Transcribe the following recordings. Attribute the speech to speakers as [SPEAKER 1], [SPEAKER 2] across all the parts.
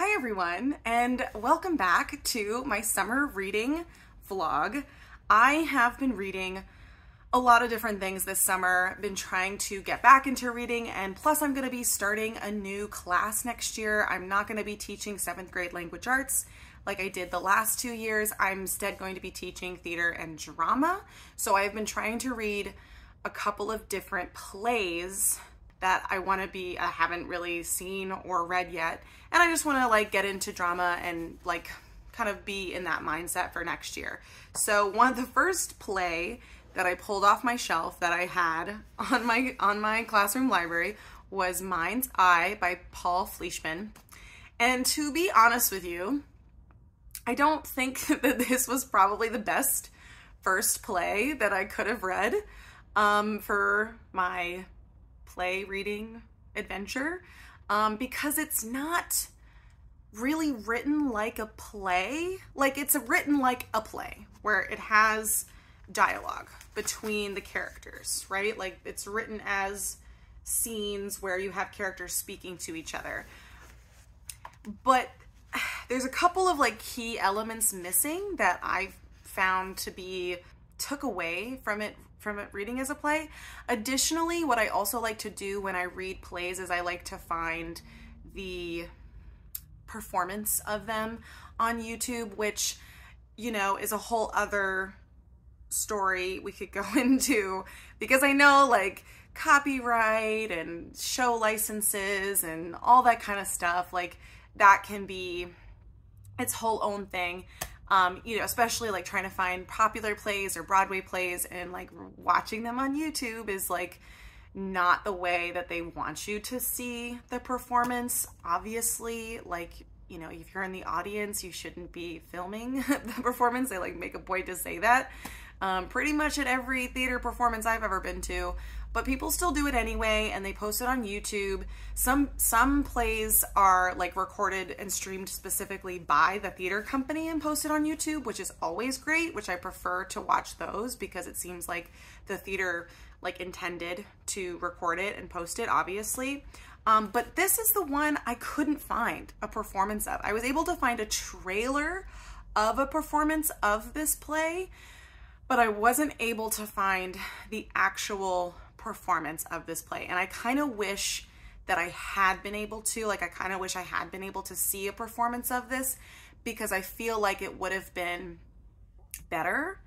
[SPEAKER 1] Hi everyone, and welcome back to my summer reading vlog. I have been reading a lot of different things this summer. I've been trying to get back into reading, and plus I'm going to be starting a new class next year. I'm not going to be teaching 7th grade language arts like I did the last 2 years. I'm instead going to be teaching theater and drama. So I've been trying to read a couple of different plays that I haven't really seen or read yet. And I just want to like get into drama and like kind of be in that mindset for next year. So the first play that I pulled off my shelf that I had on my classroom library was Mind's Eye by Paul Fleischman. And to be honest with you, I don't think that this was probably the best first play that I could have read for my play reading adventure, because it's not really written like a play. Like, it's written like a play where it has dialogue between the characters, right? Like, it's written as scenes where you have characters speaking to each other. But there's a couple of like key elements missing that I found to be took away from it reading as a play. Additionally, what I also like to do when I read plays is I like to find the performance of them on YouTube, which, you know, is a whole other story we could go into, because I know like copyright and show licenses and all that kind of stuff, like that can be its whole own thing. You know, especially like trying to find popular plays or Broadway plays, and like watching them on YouTube is like not the way that they want you to see the performance. Obviously, like, you know, if you're in the audience, you shouldn't be filming the performance. They like make a point to say that pretty much at every theater performance I've ever been to. But people still do it anyway, and they post it on YouTube. Some plays are like recorded and streamed specifically by the theater company and posted on YouTube, which is always great, which I prefer to watch those because it seems like the theater like intended to record it and post it, obviously. But this is the one I couldn't find a performance of. I was able to find a trailer of a performance of this play, but I wasn't able to find the actual performance of this play. And I kind of wish that I had been able to, like, I kind of wish I had been able to see a performance of this, because I feel like it would have been better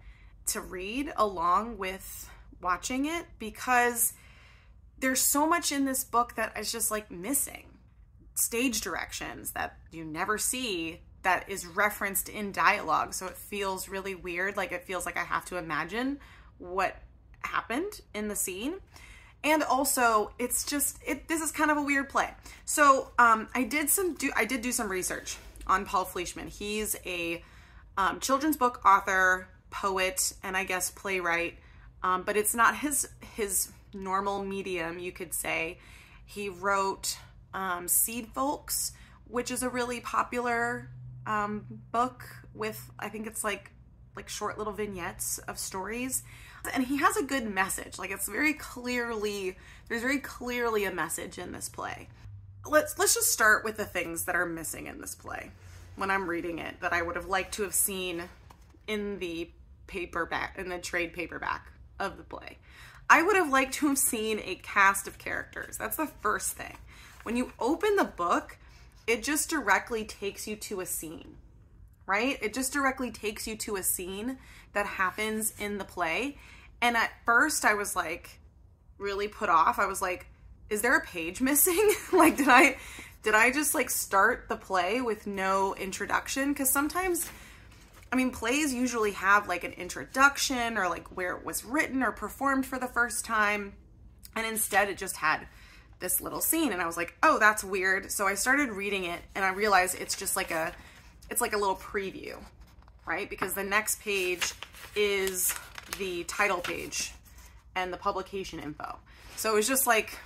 [SPEAKER 1] to read along with watching it, because there's so much in this book that is just like missing. Stage directions that you never see that is referenced in dialogue. So it feels really weird. Like, it feels like I have to imagine what happened in the scene. And also it's just, this is kind of a weird play. So I did do some research on Paul Fleischman. He's a children's book author, poet, and I guess playwright. But it's not his normal medium, you could say. He wrote Seed Folks, which is a really popular book with, I think it's like short little vignettes of stories. And he has a good message. Like, it's very clearly, there's very clearly a message in this play. Let's just start with the things that are missing in this play when I'm reading it that I would have liked to have seen in the paperback, in the trade paperback of the play. I would have liked to have seen a cast of characters. That's the first thing. When you open the book, it just directly takes you to a scene, right? It just directly takes you to a scene that happens in the play. And at first I was like really put off. I was like, is there a page missing? Like, did I just like start the play with no introduction? Because sometimes, I mean, plays usually have like an introduction or like where it was written or performed for the first time. And instead it just had this little scene. And I was like, oh, that's weird. So I started reading it, and I realized it's just like it's like a little preview, right? Because the next page is the title page and the publication info. So it was just like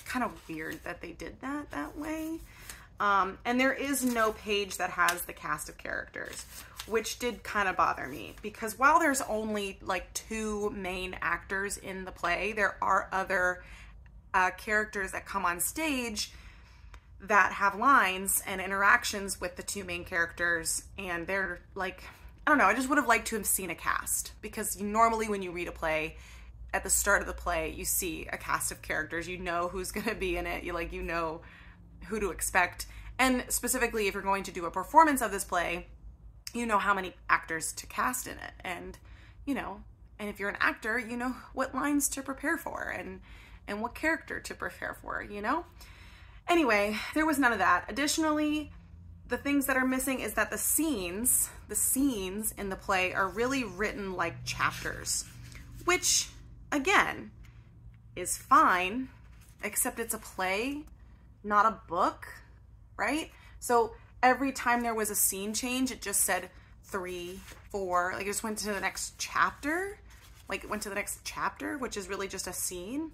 [SPEAKER 1] kind of weird that they did that way. And there is no page that has the cast of characters, which did kind of bother me, because while there's only like 2 main actors in the play, there are other characters that come on stage that have lines and interactions with the two main characters, and they're like, I don't know, I just would have liked to have seen a cast, because normally when you read a play, at the start of the play, you see a cast of characters, you know who's going to be in it, you know who to expect, and specifically if you're going to do a performance of this play, you know how many actors to cast in it, and and if you're an actor, you know what lines to prepare for, and what character to prepare for, Anyway, there was none of that. Additionally, the things that are missing is that the scenes in the play are really written like chapters, which, again, is fine, except it's a play, not a book, right? So every time there was a scene change, it just said 3, 4, like it just went to the next chapter, which is really just a scene.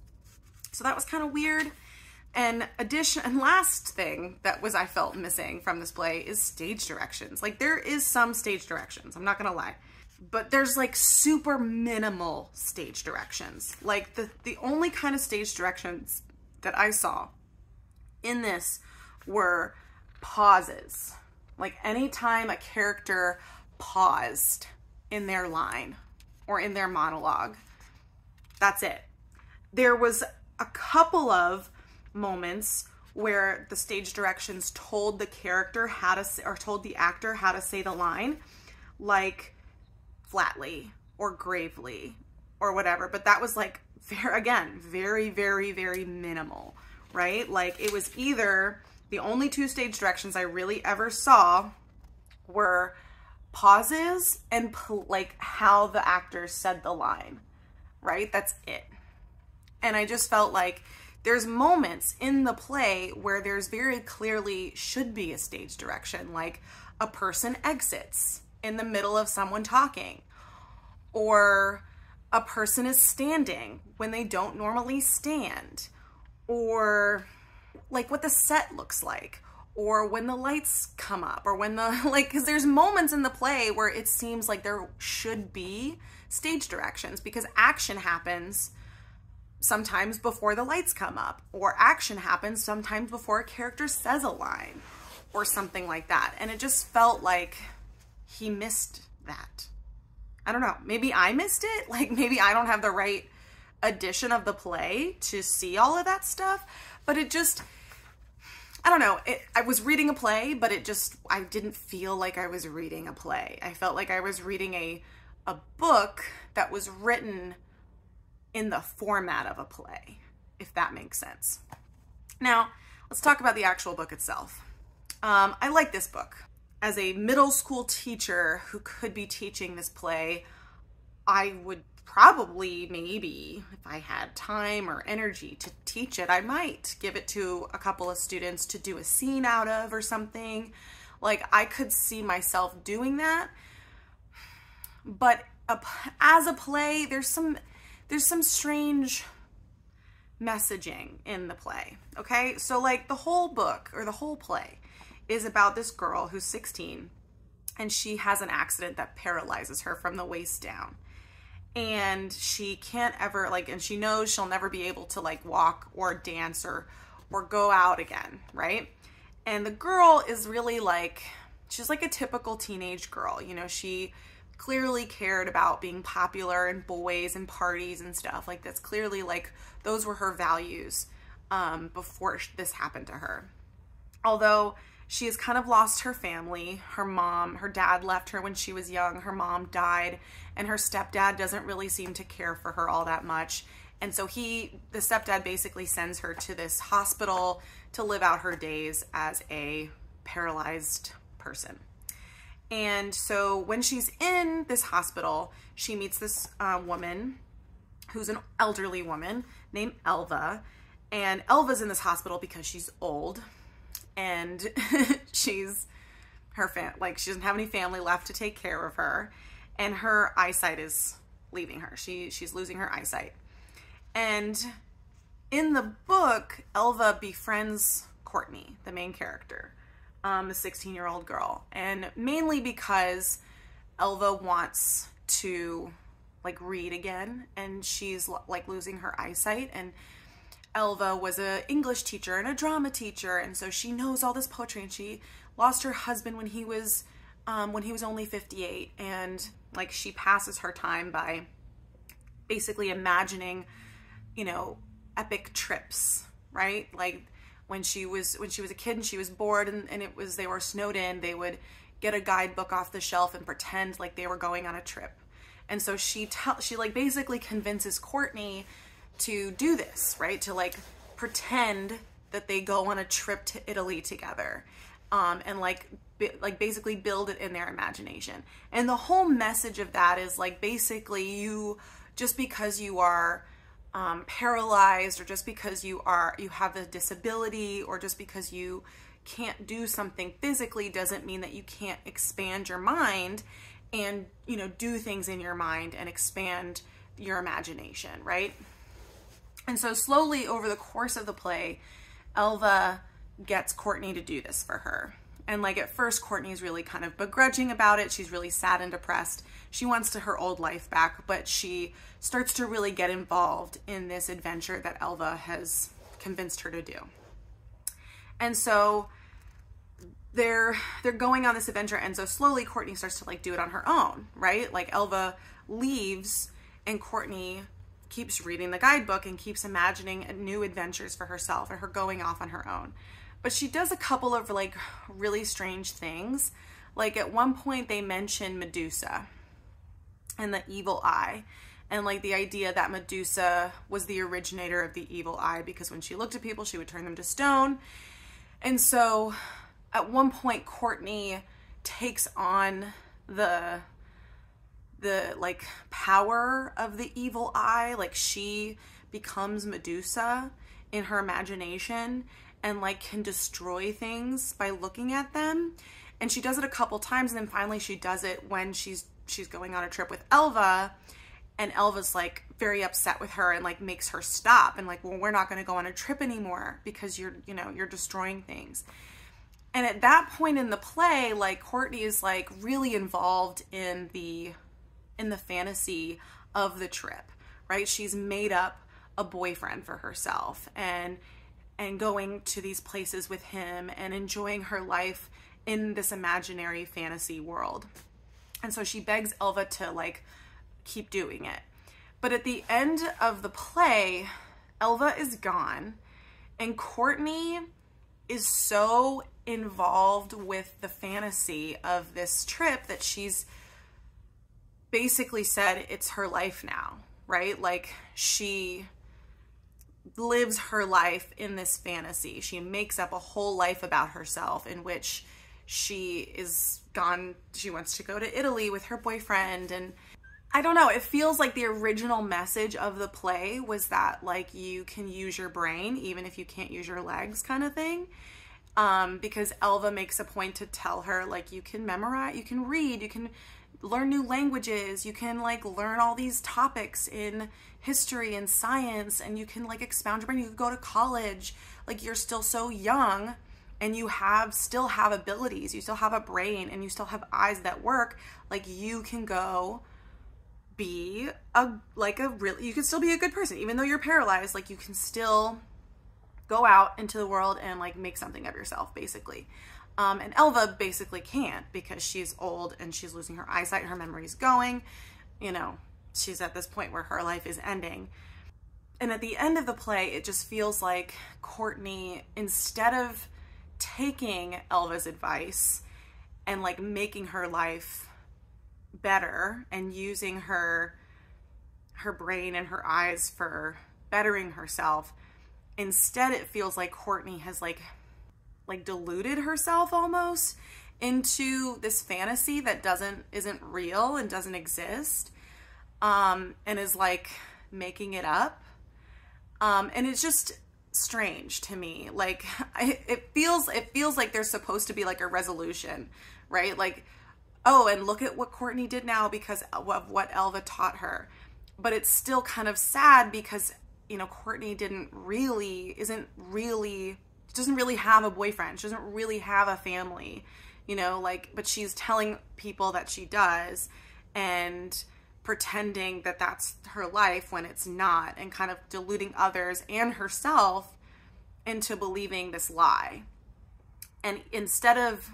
[SPEAKER 1] So that was kind of weird. And last thing that I felt missing from this play is stage directions. Like, there is some stage directions, I'm not gonna lie, but there's like super minimal stage directions. Like the only kind of stage directions that I saw in this were pauses. Like anytime a character paused in their line or in their monologue, that's it. There was a couple of moments where the stage directions told the character how to say, or told the actor how to say the line, like flatly or gravely or whatever, but that was like very, very, very minimal, right? Like it was either, the only 2 stage directions I really ever saw were pauses and like how the actors said the line, right? That's it. And I just felt like there's moments in the play where there's very clearly should be a stage direction, like a person exits in the middle of someone talking, or a person is standing when they don't normally stand, or like what the set looks like, or when the lights come up, or when because there's moments in the play where it seems like there should be stage directions because action happens sometimes before the lights come up, or action happens sometimes before a character says a line or something like that. And it just felt like he missed that. I don't know, maybe I missed it. Like maybe I don't have the right edition of the play to see all of that stuff, but it just, I don't know. I was reading a play, but I didn't feel like I was reading a play. I felt like I was reading a book that was written in the format of a play, if that makes sense. Now, let's talk about the actual book itself. I like this book. As a middle school teacher who could be teaching this play, I would probably, maybe, if I had time or energy to teach it, I might give it to a couple of students to do a scene out of or something. Like, I could see myself doing that. But as a play, there's some strange messaging in the play, okay? So like the whole book or the whole play is about this girl who's 16 and she has an accident that paralyzes her from the waist down. And she can't ever and she knows she'll never be able to like walk or dance or go out again, right? And the girl is really she's like a typical teenage girl, she clearly cared about being popular and boys and parties and stuff. Like that's clearly those were her values before this happened to her. Although she has kind of lost her family. Her dad left her when she was young. Her mom died, and her stepdad doesn't really seem to care for her all that much. And so the stepdad basically sends her to this hospital to live out her days as a paralyzed person. And so when she's in this hospital, she meets this woman who's an elderly woman named Elva. And Elva's in this hospital because she's old and she doesn't have any family left to take care of her. And her eyesight is leaving her. She's losing her eyesight. And in the book, Elva befriends Courtney, the main character. The 16-year-old girl, and mainly because Elva wants to read again, and she's losing her eyesight, and Elva was an English teacher and a drama teacher, and so she knows all this poetry, and she lost her husband when he was only 58, and like she passes her time by basically imagining, you know, epic trips, right? Like when she was a kid and she was bored and they were snowed in, they would get a guidebook off the shelf and pretend like they were going on a trip. And so she like basically convinces Courtney to do this, right? To like pretend that they go on a trip to Italy together, and like basically build it in their imagination. And the whole message of that is like basically just because you are paralyzed, or just because you have a disability, or just because you can't do something physically doesn't mean that you can't expand your mind and, you know, do things in your mind and expand your imagination, right? And so slowly over the course of the play, Elva gets Courtney to do this for her. And like at first, Courtney's really kind of begrudging about it. She's really sad and depressed. She wants her old life back, but she starts to really get involved in this adventure that Elva has convinced her to do. And so they're going on this adventure, and so slowly Courtney starts to like do it on her own, right? Like Elva leaves and Courtney keeps reading the guidebook and keeps imagining new adventures for herself and her going off on her own. But she does a couple of like really strange things. Like at one point they mention Medusa and the evil eye, and like the idea that Medusa was the originator of the evil eye, because when she looked at people, she would turn them to stone. And so at one point Courtney takes on the like power of the evil eye. Like she becomes Medusa in her imagination and like can destroy things by looking at them. And she does it a couple times, and then finally she does it when she's going on a trip with Elva, and Elva's like very upset with her and like makes her stop and like, well, we're not going to go on a trip anymore because you're destroying things. And at that point in the play, like Courtney is like really involved in the fantasy of the trip, right? She's made up a boyfriend for herself and going to these places with him and enjoying her life in this imaginary fantasy world. And so she begs Elva to like keep doing it. But at the end of the play, Elva is gone, and Courtney is so involved with the fantasy of this trip that she's basically said it's her life now, right? Like she lives her life in this fantasy. She makes up a whole life about herself in which she is gone. She wants to go to Italy with her boyfriend. And I don't know, it feels like the original message of the play was that like you can use your brain even if you can't use your legs, kind of thing. Because Elva makes a point to tell her like you can memorize, you can read, you can learn new languages, you can like learn all these topics in history and science, and you can like expound your brain, you can go to college, like you're still so young and you still have abilities, you still have a brain, and you still have eyes that work. Like you can go be you can still be a good person even though you're paralyzed. Like you can still go out into the world and like make something of yourself, basically. And Elva basically can't, because she's old and she's losing her eyesight, her memory's going, you know, she's at this point where her life is ending. And at the end of the play, it just feels like Courtney, instead of taking Elva's advice and like making her life better and using her brain and her eyes for bettering herself, instead it feels like Courtney has like deluded herself almost into this fantasy that isn't real and doesn't exist, and is like making it up. And it's just strange to me. Like it feels like there's supposed to be like a resolution, right? Like, oh, and look at what Courtney did now because of what Elva taught her. But it's still kind of sad because, you know, Courtney doesn't really have a boyfriend. She doesn't really have a family, you know, like, but she's telling people that she does, and pretending that that's her life when it's not, and kind of deluding others and herself into believing this lie. And instead of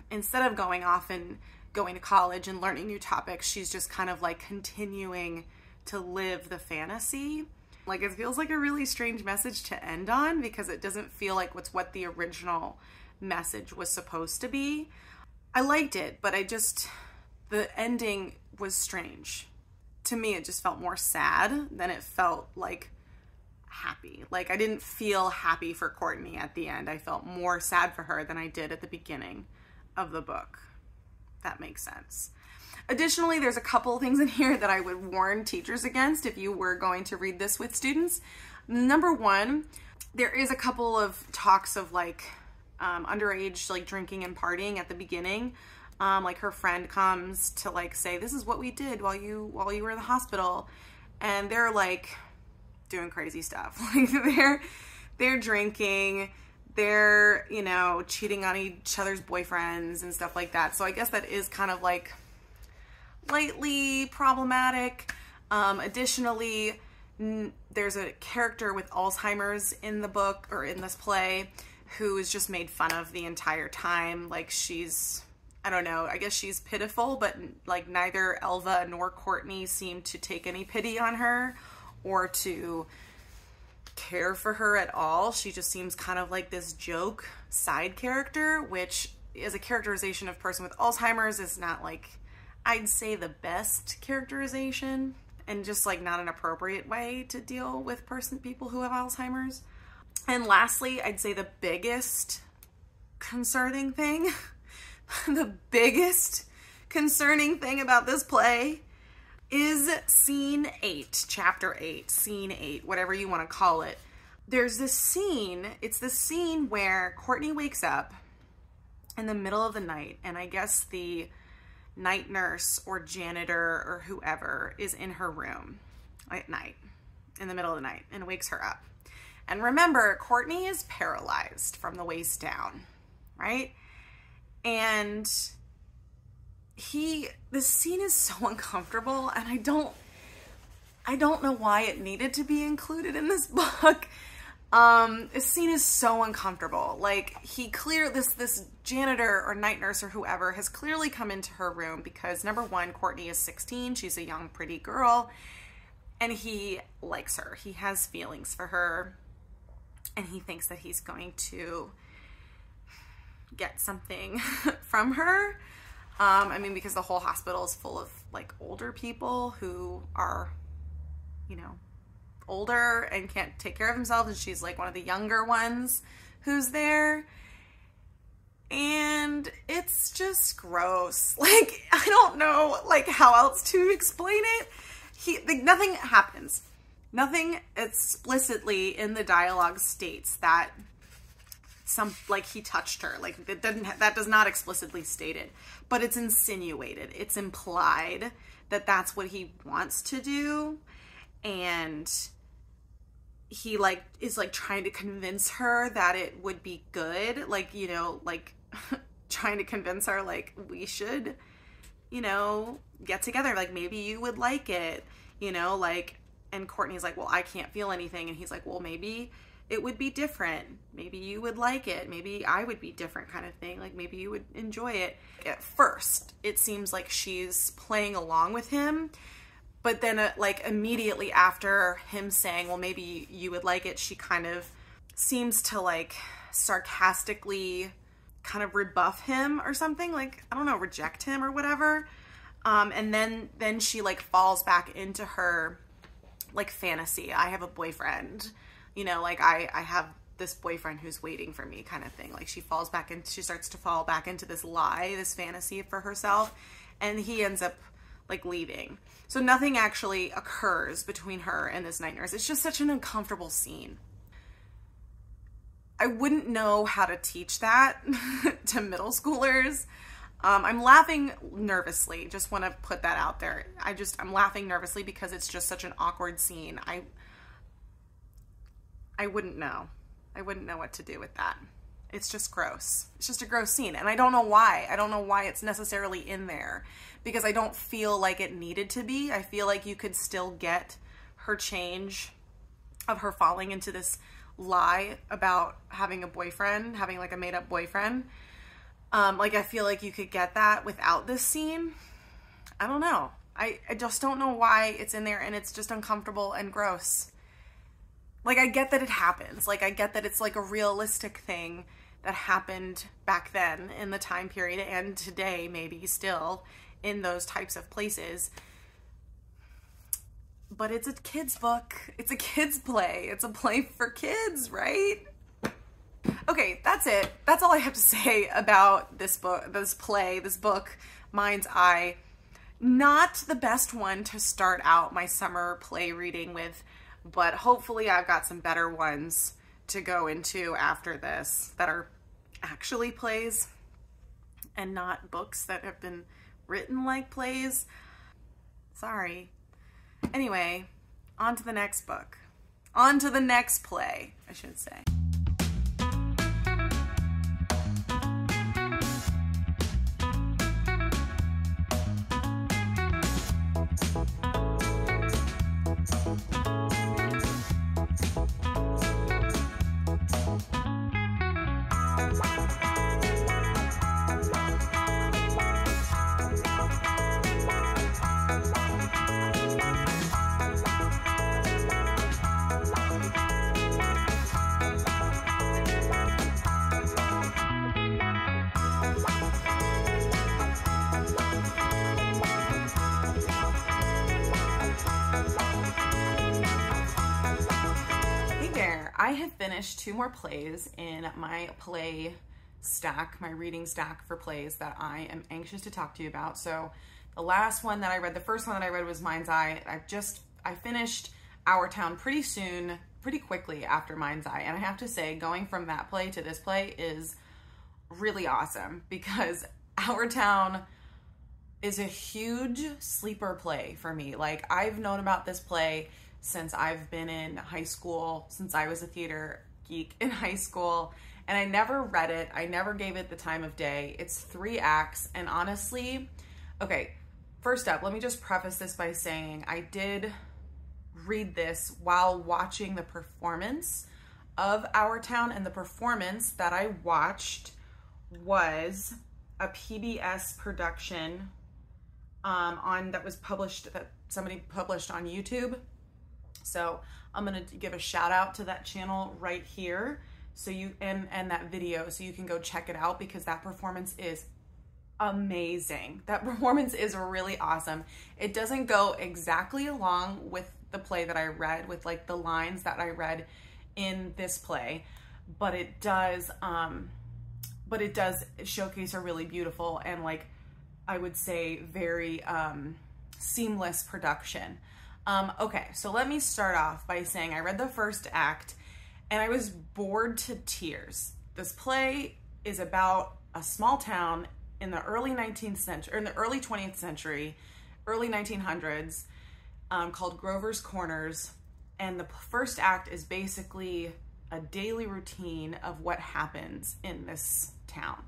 [SPEAKER 1] going off and going to college and learning new topics, she's just kind of like continuing to live the fantasy. Like, it feels like a really strange message to end on, because it doesn't feel like what the original message was supposed to be. I liked it, but the ending was strange. To me, it just felt more sad than it felt like happy. Like, I didn't feel happy for Courtney at the end. I felt more sad for her than I did at the beginning of the book. That makes sense. Additionally, there's a couple things in here that I would warn teachers against if you were going to read this with students. Number one, there is a couple of talks of like underage like drinking and partying at the beginning. Like her friend comes to like say, this is what we did while you were in the hospital, and they're like doing crazy stuff. Like they're drinking, they're, you know, cheating on each other's boyfriends and stuff like that. So I guess that is kind of like lightly problematic. Additionally, there's a character with Alzheimer's in the book, or in this play, who is just made fun of the entire time. Like, she's, I don't know, I guess she's pitiful, but like neither Elva nor Courtney seem to take any pity on her or to care for her at all. She just seems kind of like this joke side character, which as a characterization of person with Alzheimer's is not like, I'd say, the best characterization, and just like not an appropriate way to deal with people who have Alzheimer's. And lastly, I'd say the biggest concerning thing, the biggest concerning thing about this play is scene 8, chapter 8, scene 8, whatever you want to call it. There's this scene, it's the scene where Courtney wakes up in the middle of the night, and I guess the night nurse or janitor or whoever is in her room at night, in the middle of the night, and wakes her up. And remember, Courtney is paralyzed from the waist down, right? And this scene is so uncomfortable, and I don't know why it needed to be included in this book. This scene is so uncomfortable. Like, this janitor or night nurse or whoever has clearly come into her room because, number one, Courtney is 16. She's a young, pretty girl, and he likes her. He has feelings for her, and he thinks that he's going to get something from her. I mean, because the whole hospital is full of like older people who are, you know, older and can't take care of themselves, and she's like one of the younger ones who's there, and it's just gross. Like, I don't know like how else to explain it. Nothing happens. Nothing explicitly in the dialogue states that he touched her. Like, that does not explicitly state it, but it's insinuated. It's implied that that's what he wants to do. And he like is like trying to convince her that it would be good. Like, you know, like trying to convince her like, we should, you know, get together. Like, maybe you would like it, you know, like, and Courtney's like, well, I can't feel anything. And he's like, well, maybe it would be different. Maybe you would like it. Maybe I would be different, kind of thing. Like, maybe you would enjoy it. At first, it seems like she's playing along with him. But then, like, immediately after him saying, well, maybe you would like it, she kind of seems to, like, sarcastically kind of rebuff him or something. Like, I don't know, reject him or whatever. And then she, like, falls back into her, like, fantasy. I have a boyfriend. You know, like, I have this boyfriend who's waiting for me, kind of thing. Like, she starts to fall back into this lie, this fantasy for herself, and he ends up, like, leaving. So nothing actually occurs between her and this night nurse. It's just such an uncomfortable scene. I wouldn't know how to teach that to middle schoolers. I'm laughing nervously. Just want to put that out there. I'm laughing nervously because it's just such an awkward scene. I wouldn't know. I wouldn't know what to do with that. It's just gross. It's just a gross scene. And I don't know why. I don't know why it's necessarily in there, because I don't feel like it needed to be. I feel like you could still get her change of her falling into this lie about having a boyfriend, having like a made up boyfriend. Like, I feel like you could get that without this scene. I don't know. I just don't know why it's in there, and it's just uncomfortable and gross. Like, I get that it happens. Like, I get that it's like a realistic thing that happened back then in the time period, and today maybe still in those types of places. But it's a kid's book. It's a kid's play. It's a play for kids, right? Okay, that's it. That's all I have to say about this book, this play, this book, Mind's Eye. Not the best one to start out my summer play reading with, but hopefully I've got some better ones to go into after this that are actually plays and not books that have been written like plays. Sorry. Anyway, on to the next book. On to the next play, I should say. I have finished 2 more plays in my play stack, my reading stack for plays that I am anxious to talk to you about. So the last one that I read, the first one that I read was Mind's Eye. I finished Our Town pretty quickly after Mind's Eye. And I have to say, going from that play to this play is really awesome, because Our Town is a huge sleeper play for me. Like, I've known about this play since I've been in high school, since I was a theater geek in high school, and I never read it. I never gave it the time of day. It's 3 acts, and honestly, okay, first up, let me just preface this by saying I did read this while watching the performance of Our Town, and the performance that I watched was a PBS production that somebody published on YouTube. So I'm gonna give a shout out to that channel right here, so you and that video, so you can go check it out, because that performance is amazing. That performance is really awesome. It doesn't go exactly along with the play that I read, with like the lines that I read in this play, but it does showcase a really beautiful and, like, I would say very seamless production. Okay, so let me start off by saying I read the first act and I was bored to tears. This play is about a small town in the early 19th century, or in the early 20th century, early 1900s, called Grover's Corners. And the first act is basically a daily routine of what happens in this town.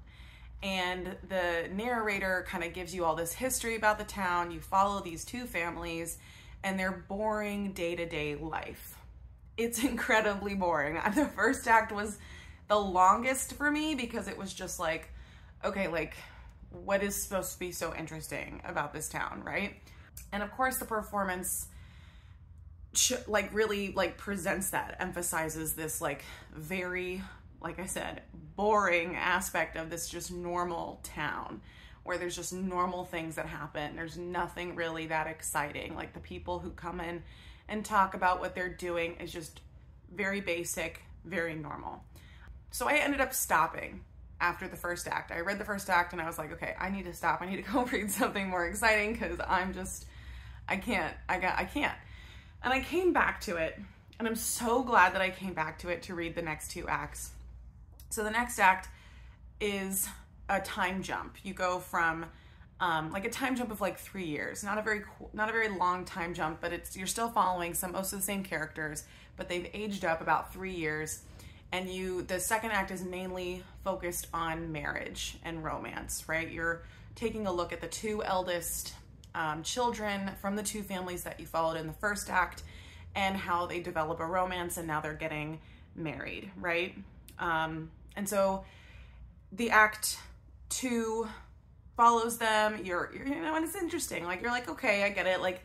[SPEAKER 1] And the narrator kind of gives you all this history about the town. You follow these 2 families and their boring day-to-day life. It's incredibly boring. The first act was the longest for me, because it was just like, okay, like, what is supposed to be so interesting about this town, right? And of course the performance really presents that, emphasizes this like very, like I said, boring aspect of this just normal town, where there's just normal things that happen. There's nothing really that exciting. Like, the people who come in and talk about what they're doing is just very basic, very normal. So I ended up stopping after the first act. I read the first act and I was like, okay, I need to stop. I need to go read something more exciting, because I can't. And I came back to it, and I'm so glad that I came back to it to read the next 2 acts. So the next act is a time jump. You go from like a time jump of like 3 years, not a very long time jump, but you're still following most of the same characters, but they've aged up about 3 years, and the second act is mainly focused on marriage and romance, right? You're taking a look at the two eldest children from the two families that you followed in the first act and how they develop a romance, and now they're getting married, right? And so the act 2 follows them. And it's interesting. Like, you're like, okay, I get it. Like,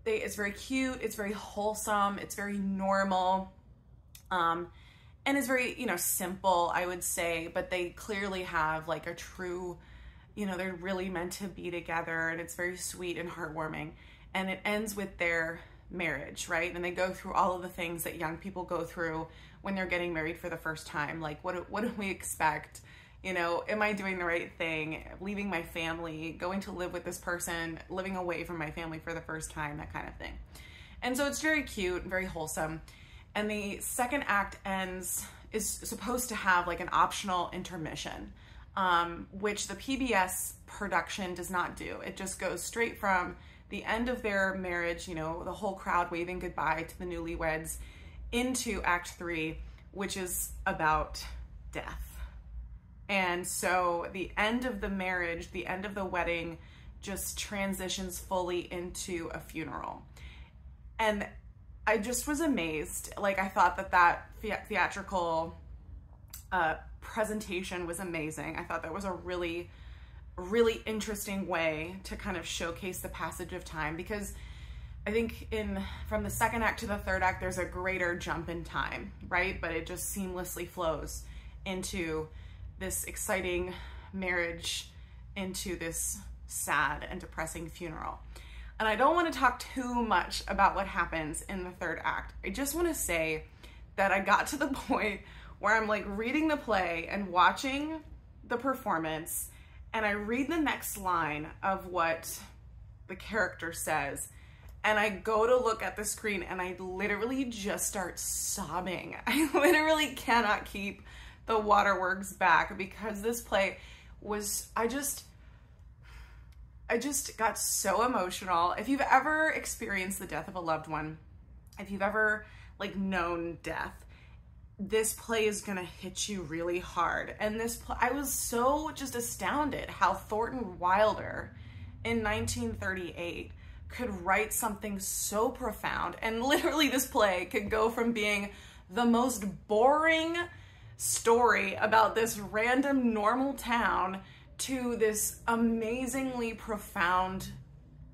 [SPEAKER 1] it's very cute. It's very wholesome. It's very normal. And it's very, simple, I would say, but they clearly have like a true, they're really meant to be together, and it's very sweet and heartwarming. And it ends with their marriage, right? And they go through all of the things that young people go through when they're getting married for the first time. Like, what do we expect? Am I doing the right thing? Leaving my family, going to live with this person, living away from my family for the first time, that kind of thing. And so it's very cute, very wholesome. And the second act is supposed to have like an optional intermission, which the PBS production does not do. It just goes straight from the end of their marriage, the whole crowd waving goodbye to the newlyweds, into act 3, which is about death. And so the end of the marriage, the end of the wedding, just transitions fully into a funeral. And I just was amazed. Like, I thought that theatrical presentation was amazing. I thought that was a really, really interesting way to kind of showcase the passage of time, because I think from the second act to the third act, there's a greater jump in time, right? But it just seamlessly flows into this exciting marriage, into this sad and depressing funeral. And I don't want to talk too much about what happens in the third act. I just want to say that I got to the point where I'm like reading the play and watching the performance, and I read the next line of what the character says, and I go to look at the screen and I literally just start sobbing. I literally cannot keep the waterworks back, because this play was, I just got so emotional. If you've ever experienced the death of a loved one, if you've ever like known death, this play is gonna hit you really hard. And I was so just astounded how Thornton Wilder in 1938 could write something so profound. And literally this play could go from being the most boring story about this random normal town to this amazingly profound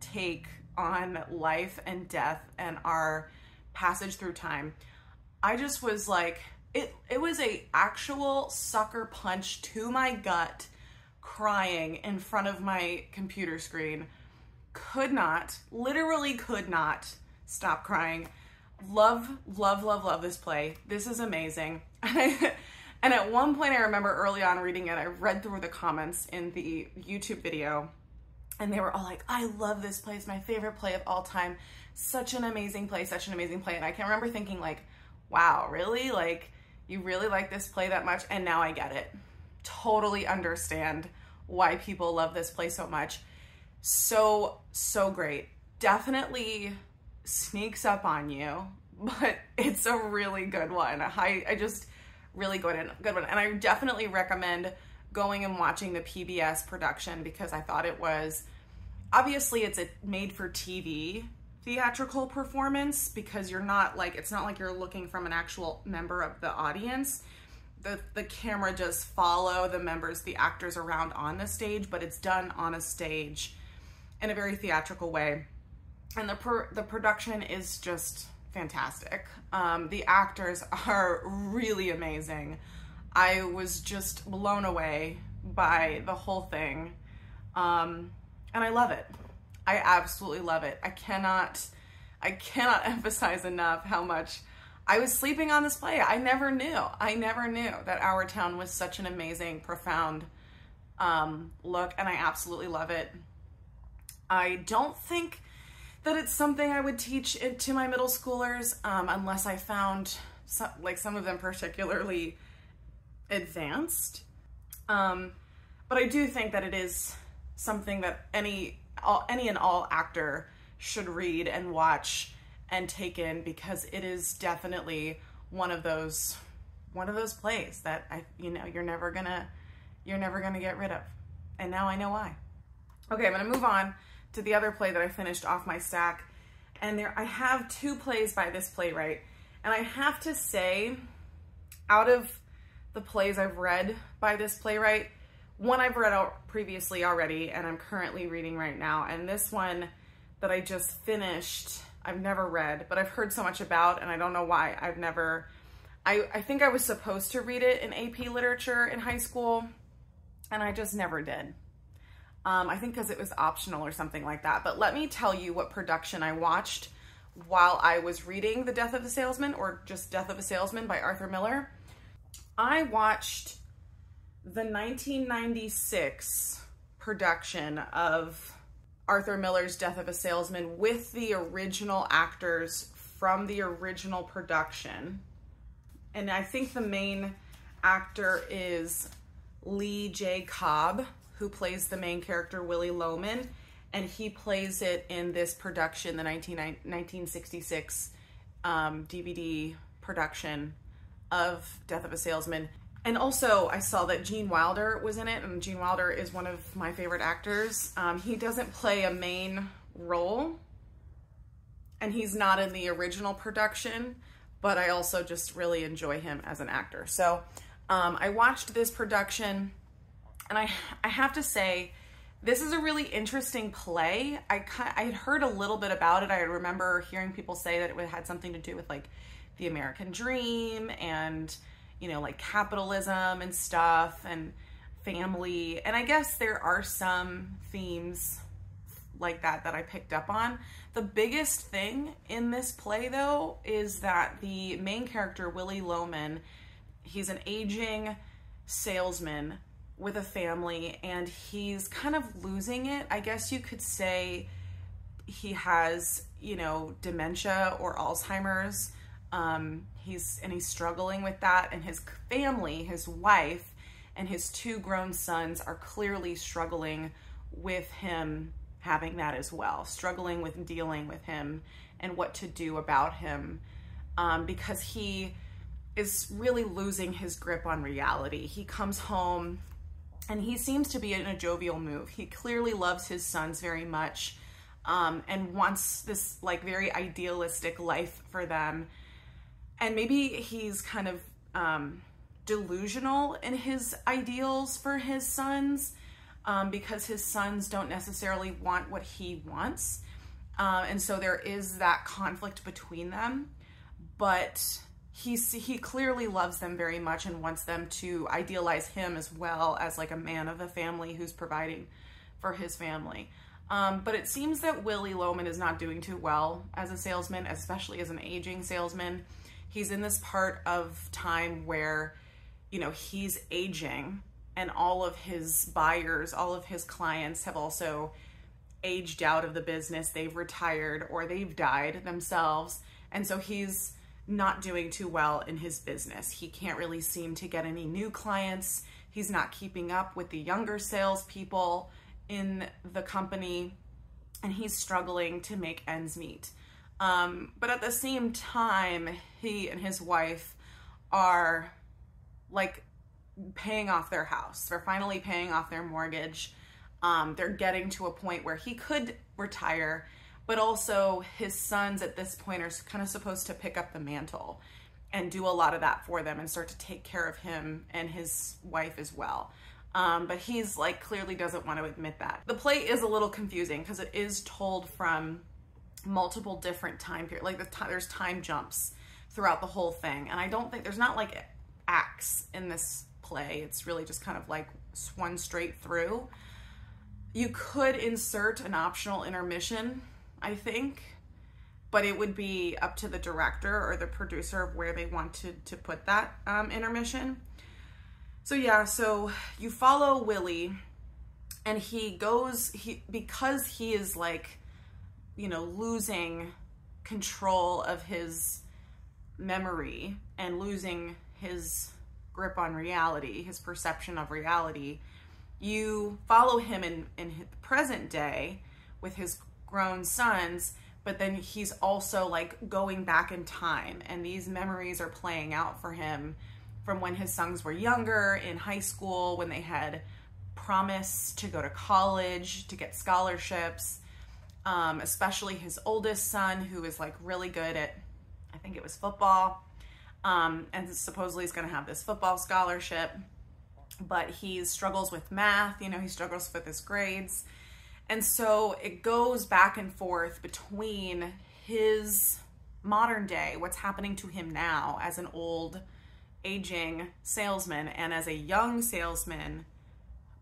[SPEAKER 1] take on life and death and our passage through time. I just was like, it was a actual sucker punch to my gut, crying in front of my computer screen. Literally could not stop crying. Love, love, love, love this play. This is amazing. And at one point, I remember early on reading it, I read through the comments in the YouTube video, and they were all like, I love this play. It's my favorite play of all time. Such an amazing play, such an amazing play. And I can remember thinking like, wow, really? Like, you really like this play that much? And now I get it. Totally understand why people love this play so much. So, so great. Definitely sneaks up on you, but it's a really good one. I just really good one. And I definitely recommend going and watching the PBS production, because I thought it was, obviously it's a made for TV theatrical performance, because it's not like you're looking from an actual member of the audience. The camera does follow the actors around on the stage, but it's done on a stage in a very theatrical way. And the production is just fantastic. The actors are really amazing. I was just blown away by the whole thing. And I love it. I absolutely love it. I cannot emphasize enough how much I was sleeping on this play. I never knew that Our Town was such an amazing, profound look, and I absolutely love it. I don't think that it's something I would teach it to my middle schoolers, unless I found some of them particularly advanced. But I do think that it is something that any and all actor should read and watch and take in, because it is definitely one of those one of those plays that you're never gonna get rid of. And now I know why. Okay, I'm gonna move on to the other play that I finished off my stack. And I have 2 plays by this playwright. And I have to say, out of the plays I've read by this playwright, one I've read out previously already and I'm currently reading right now. And this one that I just finished, I've never read, but I've heard so much about, and I don't know why I think I was supposed to read it in AP literature in high school, and I just never did. I think because it was optional or something like that. But let me tell you what production I watched while I was reading The Death of a Salesman, or just Death of a Salesman by Arthur Miller. I watched the 1996 production of Arthur Miller's Death of a Salesman with the original actors from the original production. And I think the main actor is Lee J. Cobb, who plays the main character, Willie Loman, and he plays it in this production, the 1966 DVD production of Death of a Salesman. And also, I saw that Gene Wilder was in it, and Gene Wilder is one of my favorite actors. He doesn't play a main role, and he's not in the original production, but I also just really enjoy him as an actor. So I watched this production, and I have to say, this is a really interesting play. I had heard a little bit about it. I remember hearing people say that it had something to do with like the American dream and, you know, like capitalism and stuff and family. And I guess there are some themes like that I picked up on. The biggest thing in this play, though, is that the main character, Willie Loman, he's an aging salesman with a family, and he's kind of losing it. I guess you could say he has, you know, dementia or Alzheimer's. He's struggling with that, and his family, his wife, and his 2 grown sons are clearly struggling with him having that as well, struggling with dealing with him and what to do about him, because he is really losing his grip on reality. He comes home and he seems to be in a jovial mood. He clearly loves his sons very much, and wants this like very idealistic life for them. And maybe he's kind of delusional in his ideals for his sons, because his sons don't necessarily want what he wants. And so there is that conflict between them, but he clearly loves them very much and wants them to idealize him as well as like a man of a family who's providing for his family. But it seems that Willie Loman is not doing too well as a salesman, especially as an aging salesman. He's in this part of time where, you know, he's aging, and all of his buyers, all of his clients have also aged out of the business. They've retired or they've died themselves. And so he's not doing too well in his business. He can't really seem to get any new clients. He's not keeping up with the younger salespeople in the company, and he's struggling to make ends meet. But at the same time, he and his wife are like paying off their house. They're finally paying off their mortgage. They're getting to a point where he could retire, but also his sons at this point are kind of supposed to pick up the mantle and do a lot of that for them and start to take care of him and his wife as well. But he's like clearly doesn't want to admit that. The play is a little confusing because it is told from multiple different time periods. Like there's time jumps throughout the whole thing. And I don't think there's not like acts in this play. It's really just kind of like one straight through. You could insert an optional intermission, I think, but it would be up to the director or the producer of where they wanted to put that intermission. So yeah, so you follow Willie, and because he is like, you know, losing control of his memory and losing his grip on reality, his perception of reality, you follow him in the present day with his grown sons, but then he's also like going back in time, and these memories are playing out for him from when his sons were younger, in high school, when they had promised to go to college, to get scholarships, especially his oldest son, who is like really good at, I think it was football, and supposedly he's going to have this football scholarship, but he struggles with math, he struggles with his grades. And so it goes back and forth between his modern day, what's happening to him now as an old, aging salesman, and as a young salesman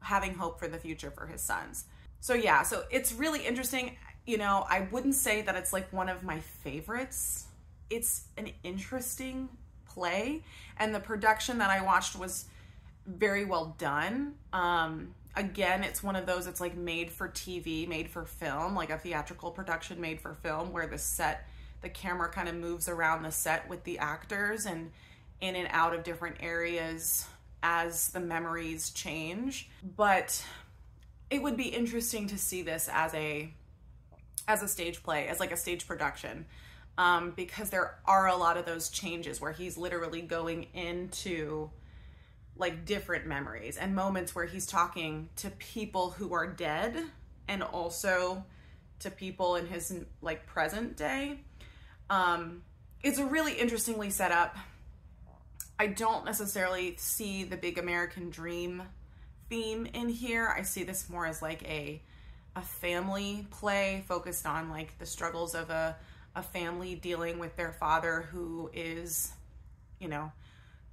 [SPEAKER 1] having hope for the future for his sons. So yeah, so it's really interesting. I wouldn't say that it's like one of my favorites. It's an interesting play, and the production that I watched was very well done. Again, it's one of those, it's like made for TV, made for film, like a theatrical production made for film, where the camera kind of moves around the set with the actors and in and out of different areas as the memories change. But it would be interesting to see this as a stage play, as like a stage production, because there are a lot of those changes where he's literally going into like different memories and moments where he's talking to people who are dead and also to people in his like present day. It's a really interestingly set up. I don't necessarily see the big American dream theme in here. I see this more as like a family play focused on like the struggles of a family dealing with their father, who is,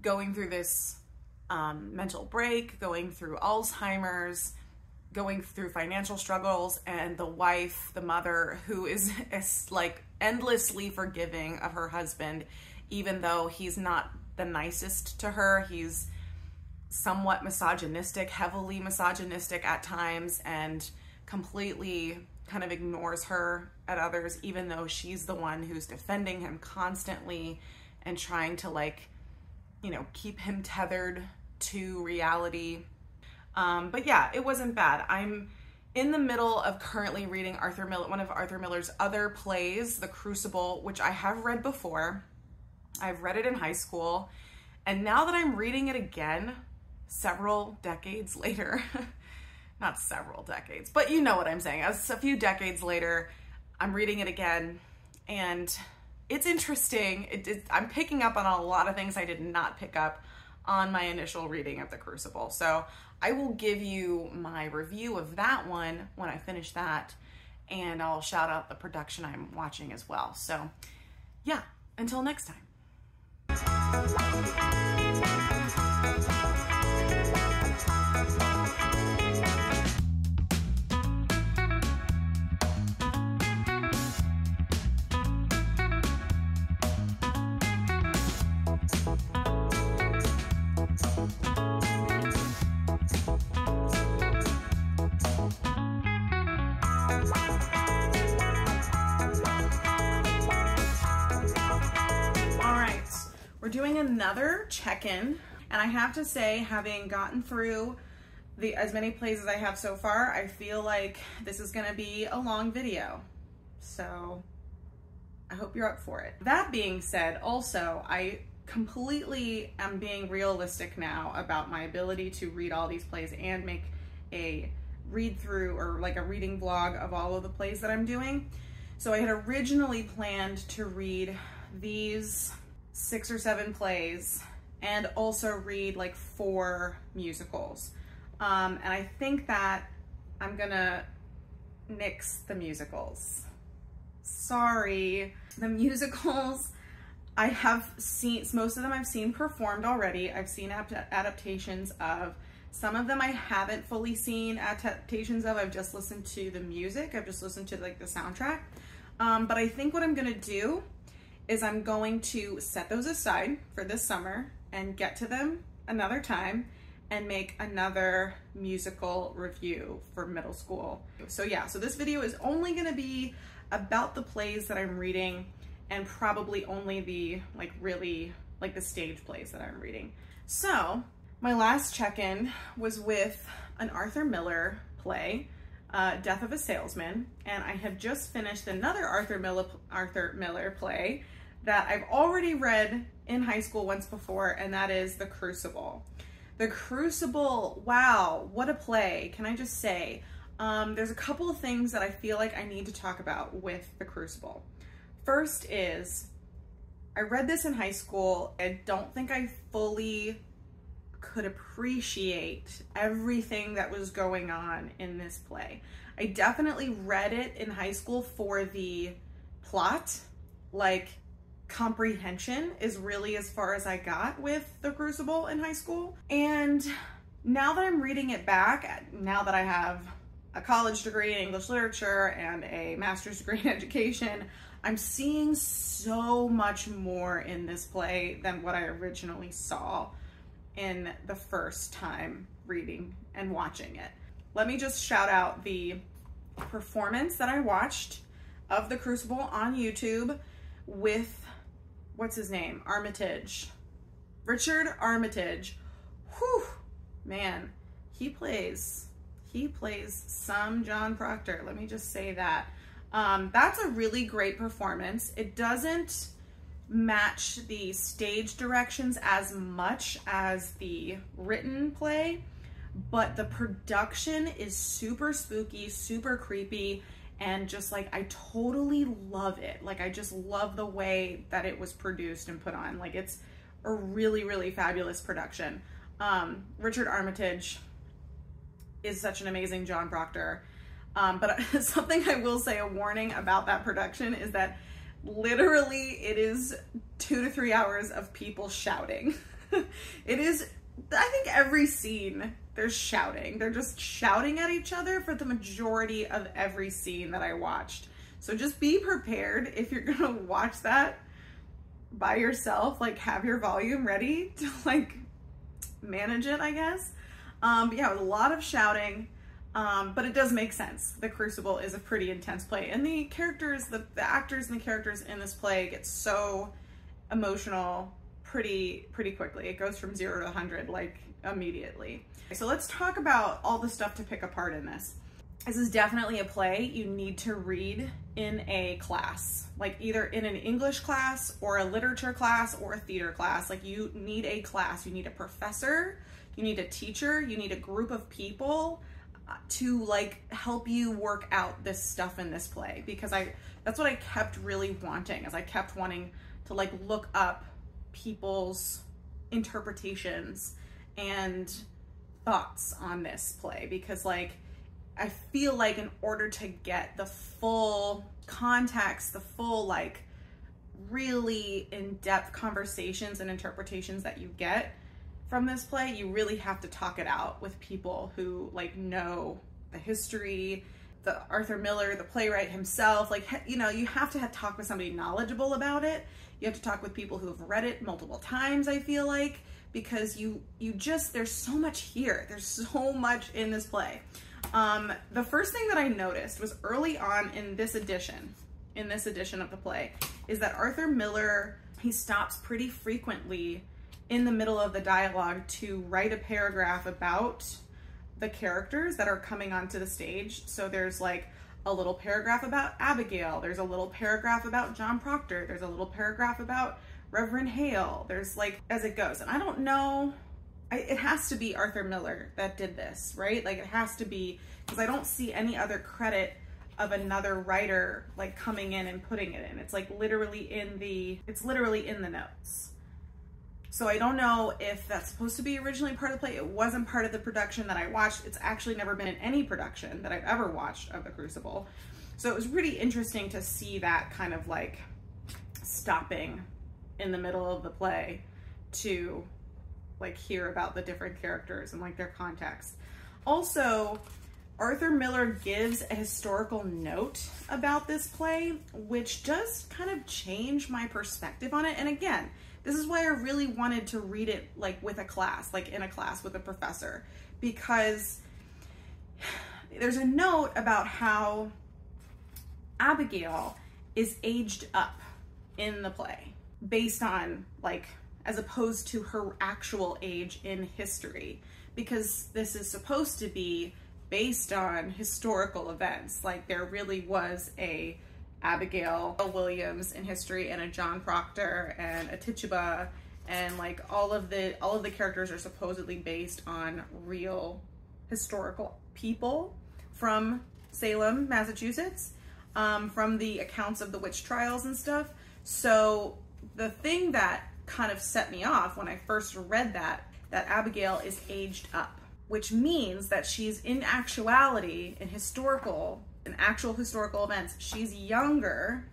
[SPEAKER 1] going through this mental break, going through Alzheimer's, going through financial struggles, and the wife, the mother, who is like endlessly forgiving of her husband, even though he's not the nicest to her. He's somewhat misogynistic, heavily misogynistic at times, and completely kind of ignores her at others, even though she's the one who's defending him constantly and trying to keep him tethered to reality. But yeah, it wasn't bad. I'm in the middle of currently reading one of Arthur Miller's other plays, The Crucible, which I have read before. I've read it in high school, and now that I'm reading it again, several decades later, not several decades, but you know what I'm saying, as a few decades later, I'm reading it again, and it's interesting. I'm picking up on a lot of things I did not pick up on my initial reading of The Crucible. So I will give you my review of that one when I finish that, and I'll shout out the production I'm watching as well. So yeah, until next time. We're doing another check-in, and I have to say, having gotten through as many plays as I have so far, I feel like this is going to be a long video, so I hope you're up for it. That being said, also, I completely am being realistic now about my ability to read all these plays and make a read-through or like a reading vlog of all of the plays that I'm doing. So I had originally planned to read these 6 or 7 plays and also read like 4 musicals. And I think that I'm gonna nix the musicals. Sorry. The musicals, I have seen, most of them I've seen performed already. I've seen adaptations of. Some of them I haven't fully seen adaptations of. I've just listened to the music. I've just listened to like the soundtrack. But I think what I'm gonna do is I'm going to set those aside for this summer and get to them another time and make another musical review for middle school. So yeah, so this video is only gonna be about the plays that I'm reading, and probably only the really the stage plays that I'm reading. So my last check-in was with an Arthur Miller play, Death of a Salesman, and I have just finished another Arthur Miller play, that I've already read in high school once before, and that is The Crucible. The Crucible, wow, what a play, can I just say. There's a couple of things that I feel like I need to talk about with The Crucible. First is, I read this in high school. I don't think I fully could appreciate everything that was going on in this play. I definitely read it in high school for the plot, like comprehension is really as far as I got with The Crucible in high school. And now that I'm reading it back, now that I have a college degree in English literature and a master's degree in education, I'm seeing so much more in this play than what I originally saw in the first time reading and watching it. Let me just shout out the performance that I watched of The Crucible on YouTube with, what's his name? Armitage. Richard Armitage. Whew, man, he plays some John Proctor. Let me just say that. That's a really great performance. It doesn't match the stage directions as much as the written play, but the production is super spooky, super creepy, and just like, I totally love it. Like, I just love the way that it was produced and put on. Like, it's a really, really fabulous production. Richard Armitage is such an amazing John Proctor. But something I will say, a warning about that production, is that literally it is 2 to 3 hours of people shouting. It is, I think every scene there's shouting. They're just shouting at each other for the majority of every scene that I watched. So just be prepared if you're gonna watch that by yourself, like have your volume ready to like manage it, I guess. But yeah, it was a lot of shouting. But it does make sense. The Crucible is a pretty intense play, and the characters, the actors and the characters in this play get so emotional pretty quickly. It goes from 0 to 100 like immediately. So let's talk about all the stuff to pick apart in this. This is definitely a play you need to read in a class, like either in an English class or a literature class or a theater class. Like, you need a class, you need a professor, you need a teacher, you need a group of people to like help you work out this stuff in this play, because that's what I kept really wanting, is I kept wanting to like look up people's interpretations and thoughts on this play, because like I feel like in order to get the full context, the full like really in-depth conversations and interpretations that you get from this play, you really have to talk it out with people who like know the history, the Arthur Miller, the playwright himself. Like, you know, you have to talk with somebody knowledgeable about it. You have to talk with people who have read it multiple times, I feel like, because you just, there's so much here. There's so much in this play. The first thing that I noticed was early on in this edition of the play, is that Arthur Miller, he stops pretty frequently in the middle of the dialogue to write a paragraph about the characters that are coming onto the stage. So there's like a little paragraph about Abigail, there's a little paragraph about John Proctor, there's a little paragraph about Reverend Hale, there's like, as it goes. And I don't know, it has to be Arthur Miller that did this, right? Like, it has to be, because I don't see any other credit of another writer like coming in and putting it in. It's like literally in the notes. So I don't know if that's supposed to be originally part of the play. It wasn't part of the production that I watched. It's actually never been in any production that I've ever watched of The Crucible. So it was really interesting to see that kind of like stopping in the middle of the play to like hear about the different characters and like their context. Also, Arthur Miller gives a historical note about this play, which does kind of change my perspective on it. And again, this is why I really wanted to read it like with a class, like in a class with a professor, because there's a note about how Abigail is aged up in the play based on like, as opposed to her actual age in history, because this is supposed to be based on historical events. Like, there really was a Abigail Williams in history and a John Proctor and a Tituba, and like all of the characters are supposedly based on real historical people from Salem, Massachusetts, from the accounts of the witch trials and stuff. So the thing that kind of set me off when I first read that Abigail is aged up, which means that she's in actuality, in actual historical events, she's younger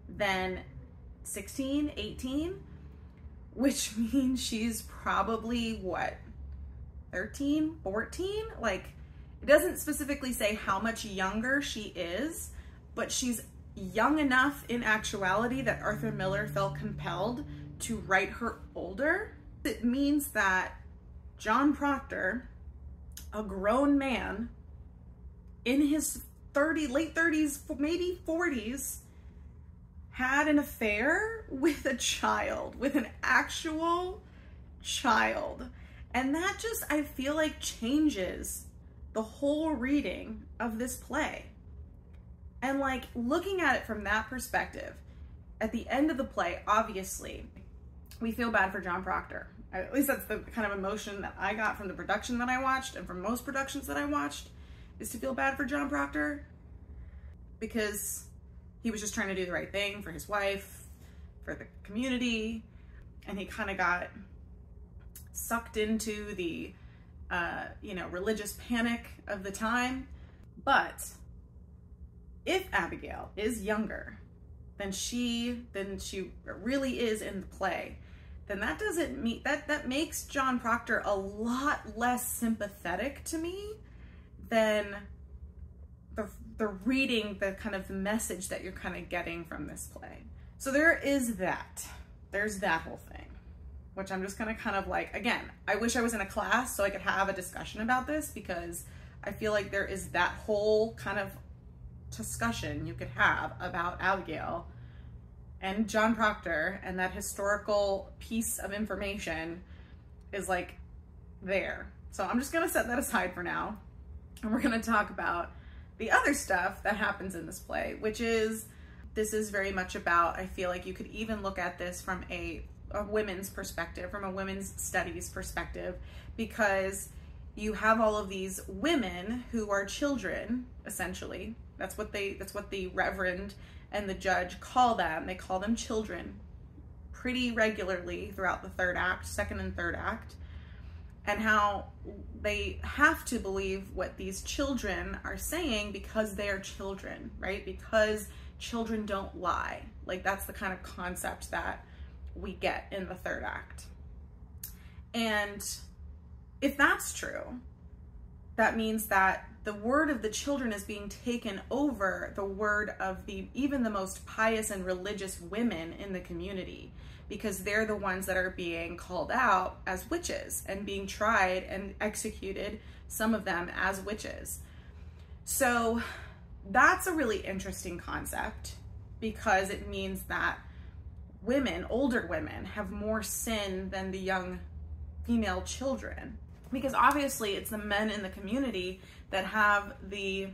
[SPEAKER 1] than 16, 18, which means she's probably what, 13, 14? Like, it doesn't specifically say how much younger she is, but she's young enough in actuality that Arthur Miller felt compelled to write her older. It means that John Proctor, a grown man in his late 30s, maybe 40s, had an affair with a child, with an actual child. And that just, I feel like, changes the whole reading of this play. And like, looking at it from that perspective, at the end of the play, obviously, we feel bad for John Proctor. At least that's the kind of emotion that I got from the production that I watched, and from most productions that I watched, is to feel bad for John Proctor, because he was just trying to do the right thing for his wife, for the community, and he kind of got sucked into the, religious panic of the time. But if Abigail is younger than she really is in the play, then that doesn't mean that makes John Proctor a lot less sympathetic to me than the reading, the kind of message that you're kind of getting from this play. So there's that whole thing, which I'm just gonna kind of like, again, I wish I was in a class so I could have a discussion about this, because I feel like there is that whole kind of discussion you could have about Abigail and John Proctor, and that historical piece of information is like there. So I'm just gonna set that aside for now, and we're gonna talk about the other stuff that happens in this play, which is, this is very much about, I feel like you could even look at this from a women's perspective, from a women's studies perspective, because you have all of these women who are children, essentially. That's what the reverend and the judge call them. They call them children pretty regularly throughout the third act, second and third act, and how they have to believe what these children are saying because they are children, right? Because children don't lie. Like, that's the kind of concept that we get in the third act. And if that's true, that means that the word of the children is being taken over the word of even the most pious and religious women in the community, because they're the ones that are being called out as witches and being tried and executed, some of them as witches. So that's a really interesting concept, because it means that women, older women, have more sin than the young female children, because obviously it's the men in the community that have the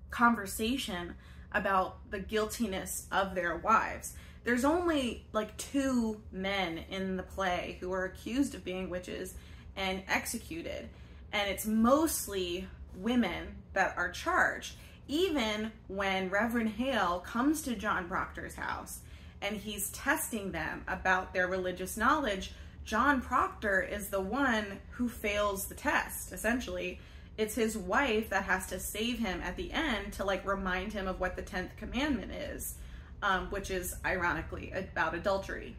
[SPEAKER 1] conversation about the guiltiness of their wives. There's only like 2 men in the play who are accused of being witches and executed, and it's mostly women that are charged. Even when Reverend Hale comes to John Proctor's house and he's testing them about their religious knowledge, John Proctor is the one who fails the test, essentially. It's his wife that has to save him at the end to like remind him of what the 10th commandment is, which is ironically about adultery,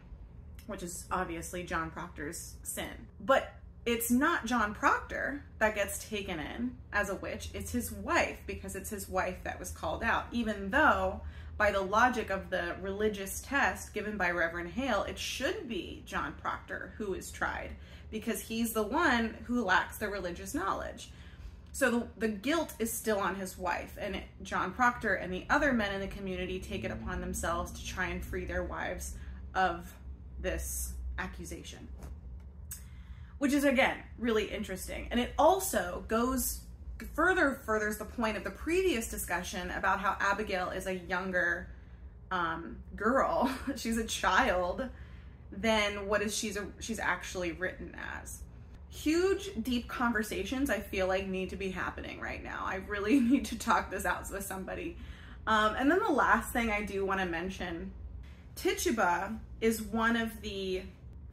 [SPEAKER 1] which is obviously John Proctor's sin. But it's not John Proctor that gets taken in as a witch, it's his wife, because it's his wife that was called out, even though by the logic of the religious test given by Reverend Hale, it should be John Proctor who is tried, because he's the one who lacks the religious knowledge. So the guilt is still on his wife, and John Proctor and the other men in the community take it upon themselves to try and free their wives of this accusation, which is, again, really interesting. And it also goes furthers the point of the previous discussion about how Abigail is a younger girl. She's a child than what is she's actually written as. Huge, deep conversations I feel like need to be happening right now. I really need to talk this out with somebody. And then the last thing I do want to mention, Tituba is one of the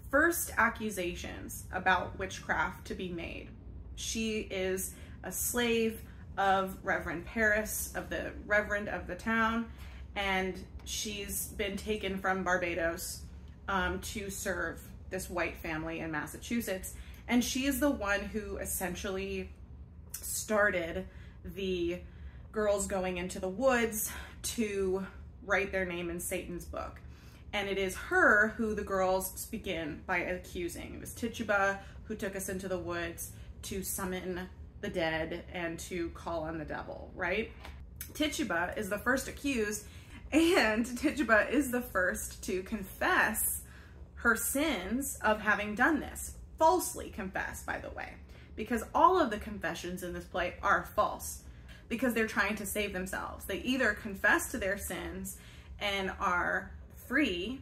[SPEAKER 1] first accusations about witchcraft to be made. She is a slave of Reverend Paris, of the Reverend of the town, and she's been taken from Barbados to serve this white family in Massachusetts. And she is the one who essentially started the girls going into the woods to write their name in Satan's book. And it is her who the girls begin by accusing. It was Tituba who took us into the woods to summon the dead and to call on the devil, right? Tituba is the first accused, and Tituba is the first to confess her sins of having done this. Falsely confess, by the way, because all of the confessions in this play are false, because they're trying to save themselves. They either confess to their sins and are free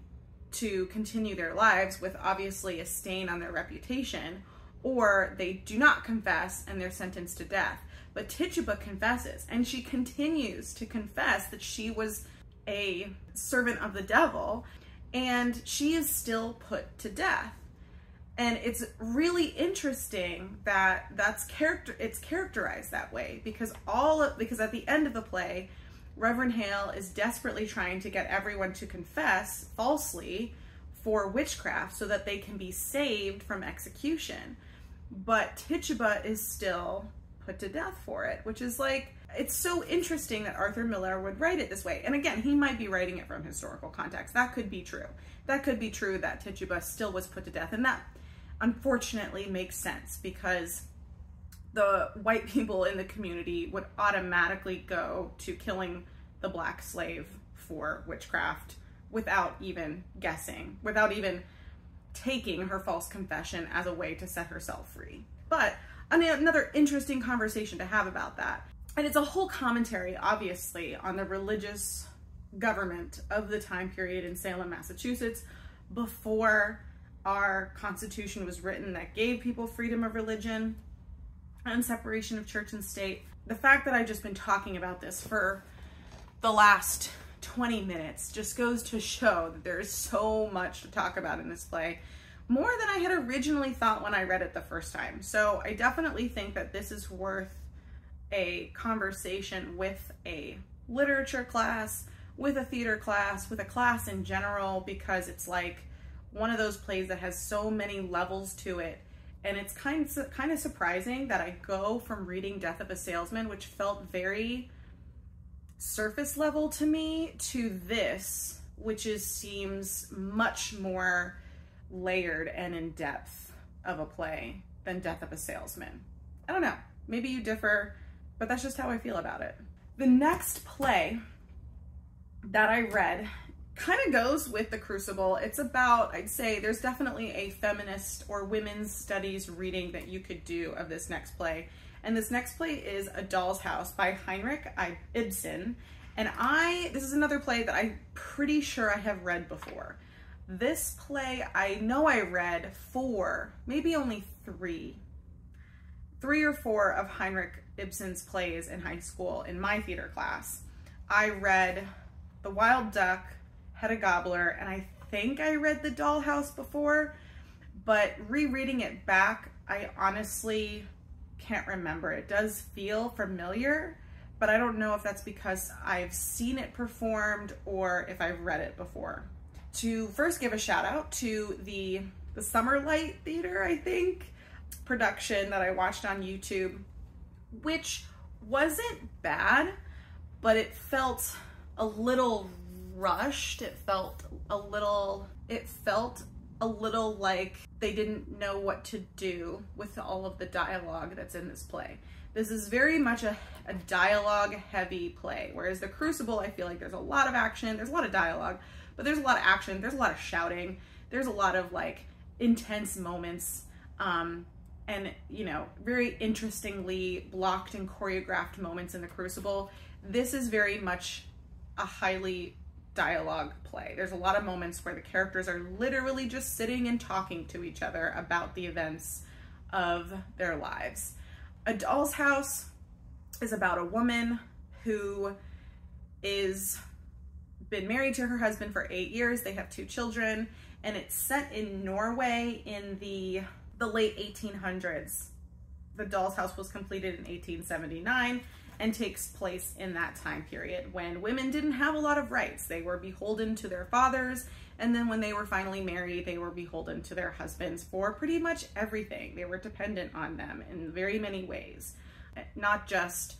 [SPEAKER 1] to continue their lives with obviously a stain on their reputation, or they do not confess and they're sentenced to death. But Tituba confesses, and she continues to confess that she was a servant of the devil, and she is still put to death. And it's really interesting that it's characterized that way, because at the end of the play, Reverend Hale is desperately trying to get everyone to confess falsely for witchcraft so that they can be saved from execution. But Tituba is still put to death for it, which is like, it's so interesting that Arthur Miller would write it this way. And again, he might be writing it from historical context. That could be true. That could be true that Tituba still was put to death. And that unfortunately makes sense, because the white people in the community would automatically go to killing the black slave for witchcraft without even guessing, without even taking her false confession as a way to set herself free. But another interesting conversation to have about that. And it's a whole commentary, obviously, on the religious government of the time period in Salem, Massachusetts, before our Constitution was written that gave people freedom of religion and separation of church and state. The fact that I've just been talking about this for the last 20 minutes just goes to show that there is so much to talk about in this play, more than I had originally thought when I read it the first time. So I definitely think that this is worth a conversation with a literature class, with a theater class, with a class in general, because it's like one of those plays that has so many levels to it. And it's kind of surprising that I go from reading Death of a Salesman, which felt very surface level to me, to this, which seems much more layered and in depth of a play than Death of a Salesman. I don't know, maybe you differ, but that's just how I feel about it. The next play that I read kind of goes with the Crucible. It's about, I'd say there's definitely a feminist or women's studies reading that you could do of this next play. And this next play is A Doll's House by Heinrich Ibsen. And this is another play that I'm pretty sure I have read before. This play, I know I read maybe only three or four of Heinrich Ibsen's plays in high school in my theater class. I read The Wild Duck, Hedda Gabler, and I think I read The Dollhouse before, but rereading it back, I honestly can't remember. It does feel familiar, but I don't know if that's because I've seen it performed or if I've read it before. To first give a shout out to the Summer Light Theater, I think, production that I watched on YouTube, which wasn't bad, but it felt a little rushed. It felt a little like they didn't know what to do with all of the dialogue that's in this play. This is very much a dialogue heavy play, whereas the Crucible, I feel like there's a lot of action, there's a lot of dialogue, but there's a lot of action, there's a lot of shouting, there's a lot of like intense moments, and, you know, very interestingly blocked and choreographed moments in the Crucible, this is very much a highly dialogue play. There's a lot of moments where the characters are literally just sitting and talking to each other about the events of their lives. A Doll's House is about a woman who is been married to her husband for 8 years. They have 2 children, and it's set in Norway in the late 1800s. The Doll's House was completed in 1879 and takes place in that time period when women didn't have a lot of rights. They were beholden to their fathers, and then when they were finally married, they were beholden to their husbands for pretty much everything. They were dependent on them in very many ways, not just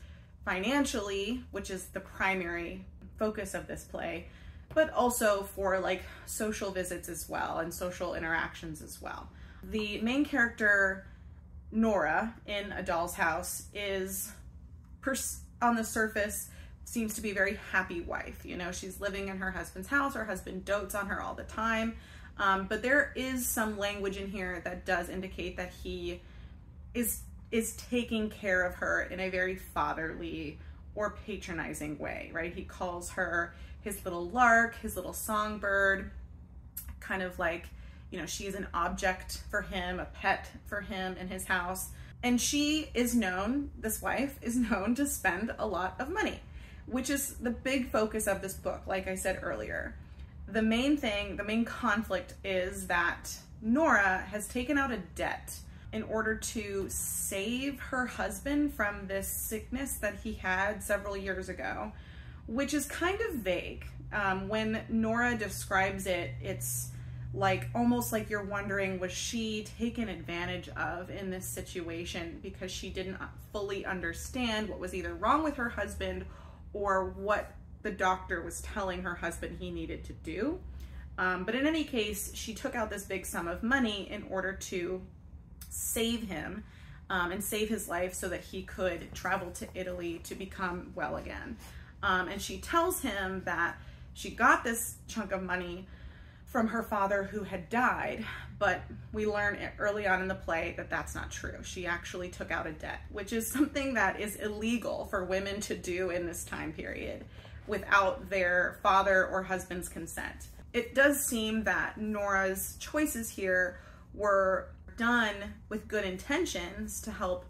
[SPEAKER 1] financially, which is the primary focus of this play, but also for like social visits as well and social interactions as well. The main character, Nora, in A Doll's House is, on the surface, seems to be a very happy wife. You know, she's living in her husband's house. Her husband dotes on her all the time. But there is some language in here that does indicate that he is taking care of her in a very fatherly or patronizing way, right? He calls her his little lark, his little songbird, kind of like, you know, she's an object for him, a pet for him in his house. And she is known, this wife is known to spend a lot of money, which is the big focus of this book. Like I said earlier, the main conflict is that Nora has taken out a debt in order to save her husband from this sickness that he had several years ago, which is kind of vague. When Nora describes it, it's like almost like you're wondering, was she taken advantage of in this situation because she didn't fully understand what was either wrong with her husband or what the doctor was telling her husband he needed to do. But in any case, she took out this big sum of money in order to save him and save his life so that he could travel to Italy to become well again. And she tells him that she got this chunk of money from her father who had died, but we learn early on in the play that that's not true. She actually took out a debt, which is something that is illegal for women to do in this time period without their father or husband's consent. It does seem that Nora's choices here were done with good intentions to help,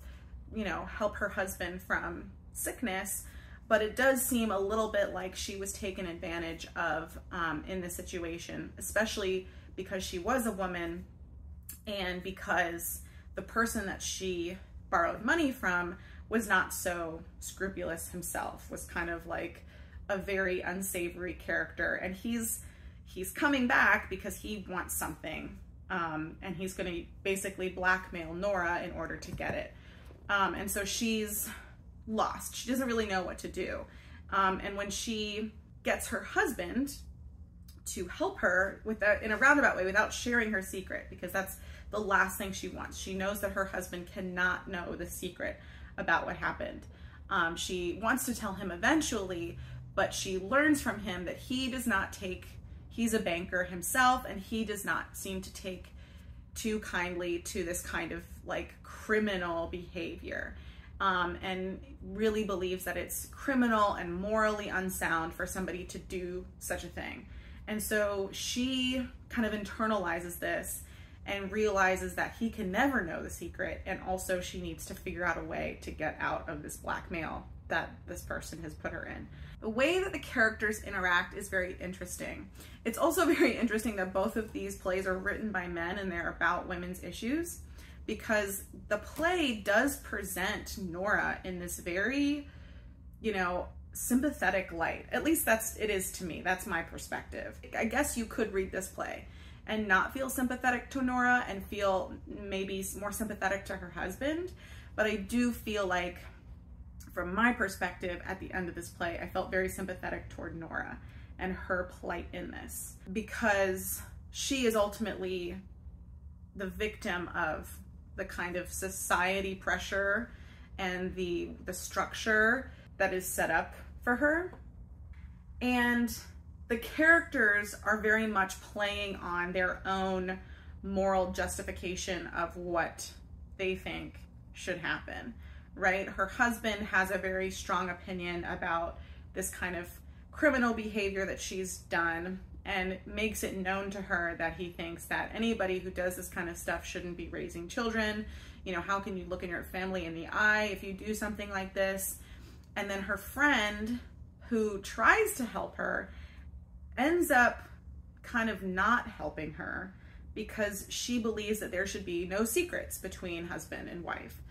[SPEAKER 1] you know, help her husband from sickness, but it does seem a little bit like she was taken advantage of in this situation, especially because she was a woman and because the person that she borrowed money from was not so scrupulous himself, was kind of like a very unsavory character. And he's coming back because he wants something, and he's going to basically blackmail Nora in order to get it. And so she's lost. She doesn't really know what to do. And when she gets her husband to help her with that in a roundabout way without sharing her secret, because that's the last thing she wants. She knows that her husband cannot know the secret about what happened. She wants to tell him eventually, but she learns from him that he's a banker himself, and he does not seem to take too kindly to this kind of like criminal behavior. And really believes that it's criminal and morally unsound for somebody to do such a thing. And so she kind of internalizes this and realizes that he can never know the secret, and also she needs to figure out a way to get out of this blackmail that this person has put her in. The way that the characters interact is very interesting. It's also very interesting that both of these plays are written by men and they're about women's issues, because the play does present Nora in this very, you know, sympathetic light. At least it is to me. That's my perspective. I guess you could read this play and not feel sympathetic to Nora and feel maybe more sympathetic to her husband. But I do feel like, from my perspective, at the end of this play, I felt very sympathetic toward Nora and her plight in this, because she is ultimately the victim of the kind of society pressure and the structure that is set up for her. And the characters are very much playing on their own moral justification of what they think should happen, right? Her husband has a very strong opinion about this kind of criminal behavior that she's done, and makes it known to her that he thinks that anybody who does this kind of stuff shouldn't be raising children. You know, how can you look in your family in the eye if you do something like this? And then her friend, who tries to help her, ends up kind of not helping her because she believes that there should be no secrets between husband and wife.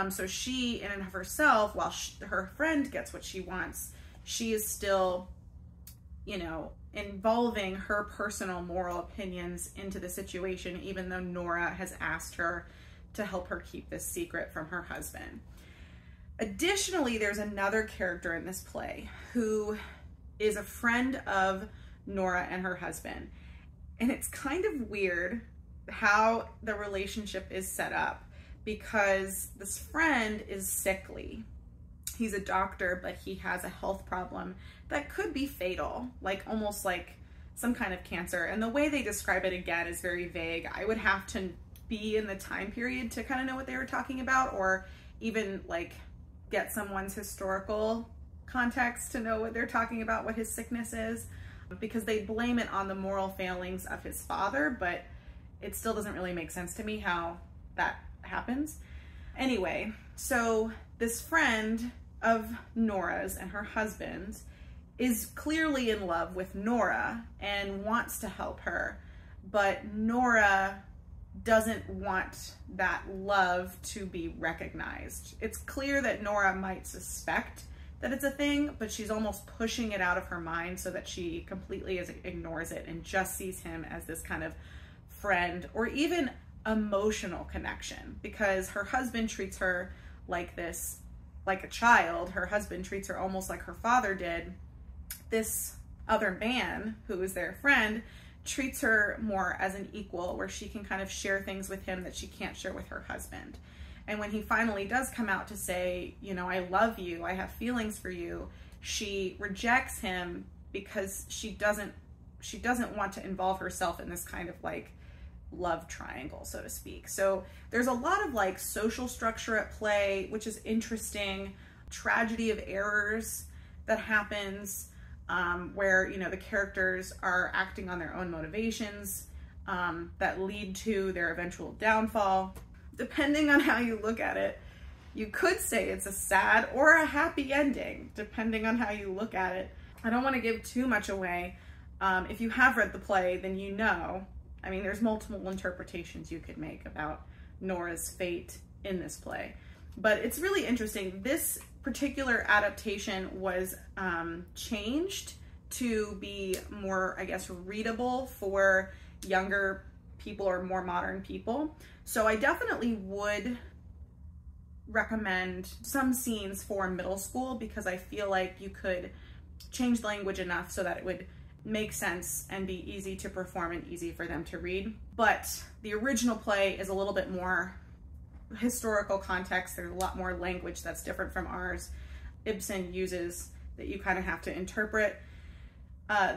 [SPEAKER 1] So she, in and of herself, while her friend gets what she wants, she is still, you know, involving her personal moral opinions into the situation, even though Nora has asked her to help her keep this secret from her husband. Additionally, there's another character in this play who is a friend of Nora and her husband. And it's kind of weird how the relationship is set up, because this friend is sickly. He's a doctor, but he has a health problem that could be fatal, like almost like some kind of cancer. And the way they describe it, again, is very vague. I would have to be in the time period to kind of know what they were talking about, or even like get someone's historical context to know what they're talking about, what his sickness is, because they blame it on the moral failings of his father, but it still doesn't really make sense to me how that happens. Anyway, so this friend of Nora's and her husband's is clearly in love with Nora and wants to help her, but Nora doesn't want that love to be recognized. It's clear that Nora might suspect that it's a thing, but she's almost pushing it out of her mind so that she completely ignores it and just sees him as this kind of friend or even emotional connection, because her husband treats her like this, like a child. Her husband treats her almost like her father did. This other man, who is their friend, treats her more as an equal, where she can kind of share things with him that she can't share with her husband. And when he finally does come out to say, you know, I love you, I have feelings for you, she rejects him because she doesn't want to involve herself in this kind of like love triangle, so to speak. So there's a lot of like social structure at play, which is interesting. Tragedy of errors that happens, where, you know, the characters are acting on their own motivations that lead to their eventual downfall. Depending on how you look at it, you could say it's a sad or a happy ending, depending on how you look at it. I don't want to give too much away. If you have read the play, then you know. I mean, there's multiple interpretations you could make about Nora's fate in this play. But it's really interesting. This particular adaptation was changed to be more, I guess, readable for younger people or more modern people. So I definitely would recommend some scenes for middle school, because I feel like you could change the language enough so that it would make sense and be easy to perform and easy for them to read. But the original play is a little bit more historical context. There's a lot more language that's different from ours. Ibsen uses that you kind of have to interpret.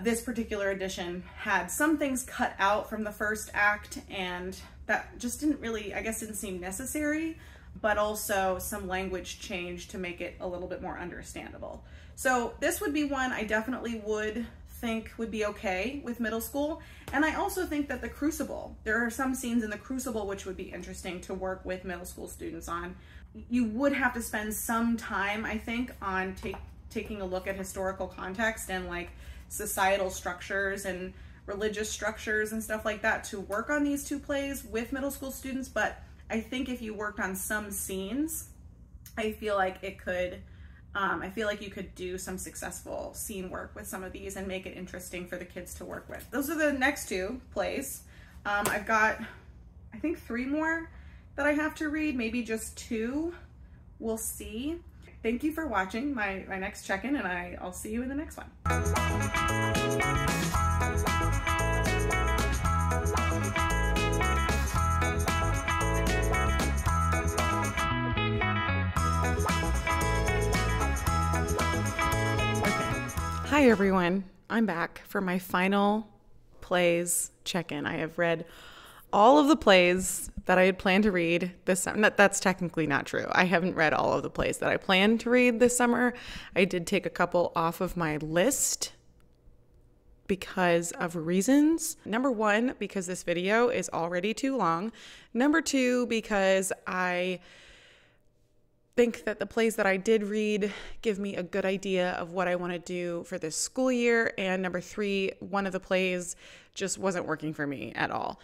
[SPEAKER 1] This particular edition had some things cut out from the first act, and that just didn't really, I guess, didn't seem necessary, but also some language changed to make it a little bit more understandable. So this would be one I definitely would think would be okay with middle school. And I also think that the Crucible, there are some scenes in the Crucible which would be interesting to work with middle school students on. You would have to spend some time, I think, on taking a look at historical context and like societal structures and religious structures and stuff like that to work on these two plays with middle school students. But I think if you worked on some scenes, I feel like it could, I feel like you could do some successful scene work with some of these and make it interesting for the kids to work with. Those are the next two plays. I've got, I think, 3 more that I have to read, maybe just 2. We'll see. Thank you for watching my next check-in, and I'll see you in the next one. Hi everyone, I'm back for my final plays check-in. I have read all of the plays that I had planned to read this summer. That's technically not true. I haven't read all of the plays that I planned to read this summer. I did take a couple off of my list because of reasons. Number one, because this video is already too long. Number two, because I think that the plays that I did read give me a good idea of what I want to do for this school year. And number three, one of the plays just wasn't working for me at all.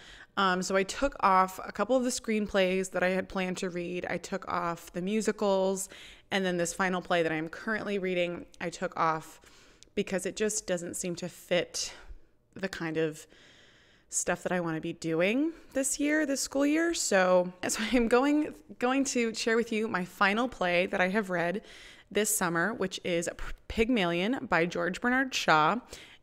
[SPEAKER 1] So I took off a couple of the screenplays that I had planned to read. I took off the musicals, and then this final play that I'm currently reading, I took off because it just doesn't seem to fit the kind of stuff that I want to be doing this school year. So I'm going to share with you my final play that I have read this summer, which is Pygmalion by George Bernard Shaw.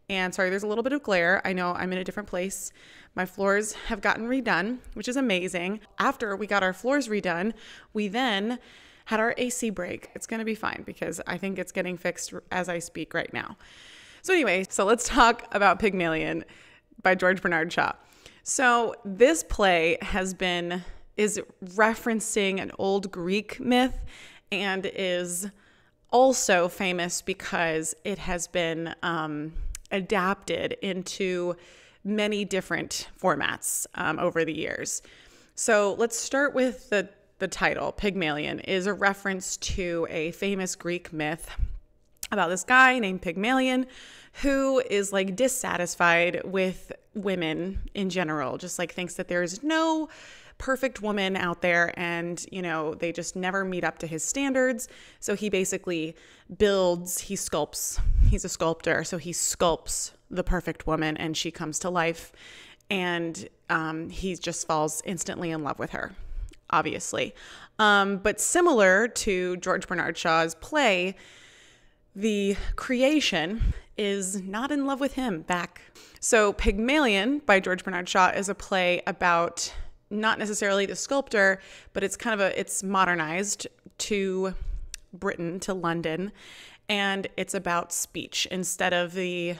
[SPEAKER 1] And sorry, there's a little bit of glare. I know I'm in a different place. My floors have gotten redone, which is amazing. After we got our floors redone, we then had our AC break. It's going to be fine because I think it's getting fixed as I speak right now. So anyway, let's talk about Pygmalion by George Bernard Shaw. So this play is referencing an old Greek myth and is also famous because it has been adapted into many different formats over the years. So let's start with the title. Pygmalion is a reference to a famous Greek myth about this guy named Pygmalion who is like dissatisfied with women in general, just like thinks that there's no perfect woman out there and, they just never meet up to his standards. So he basically sculpts. He's a sculptor. So he sculpts the perfect woman and she comes to life and he just falls instantly in love with her, obviously. But similar to George Bernard Shaw's play, the creation is not in love with him back. So Pygmalion by George Bernard Shaw is a play about not necessarily the sculptor, but it's modernized to Britain, to London, and it's about speech. Instead of the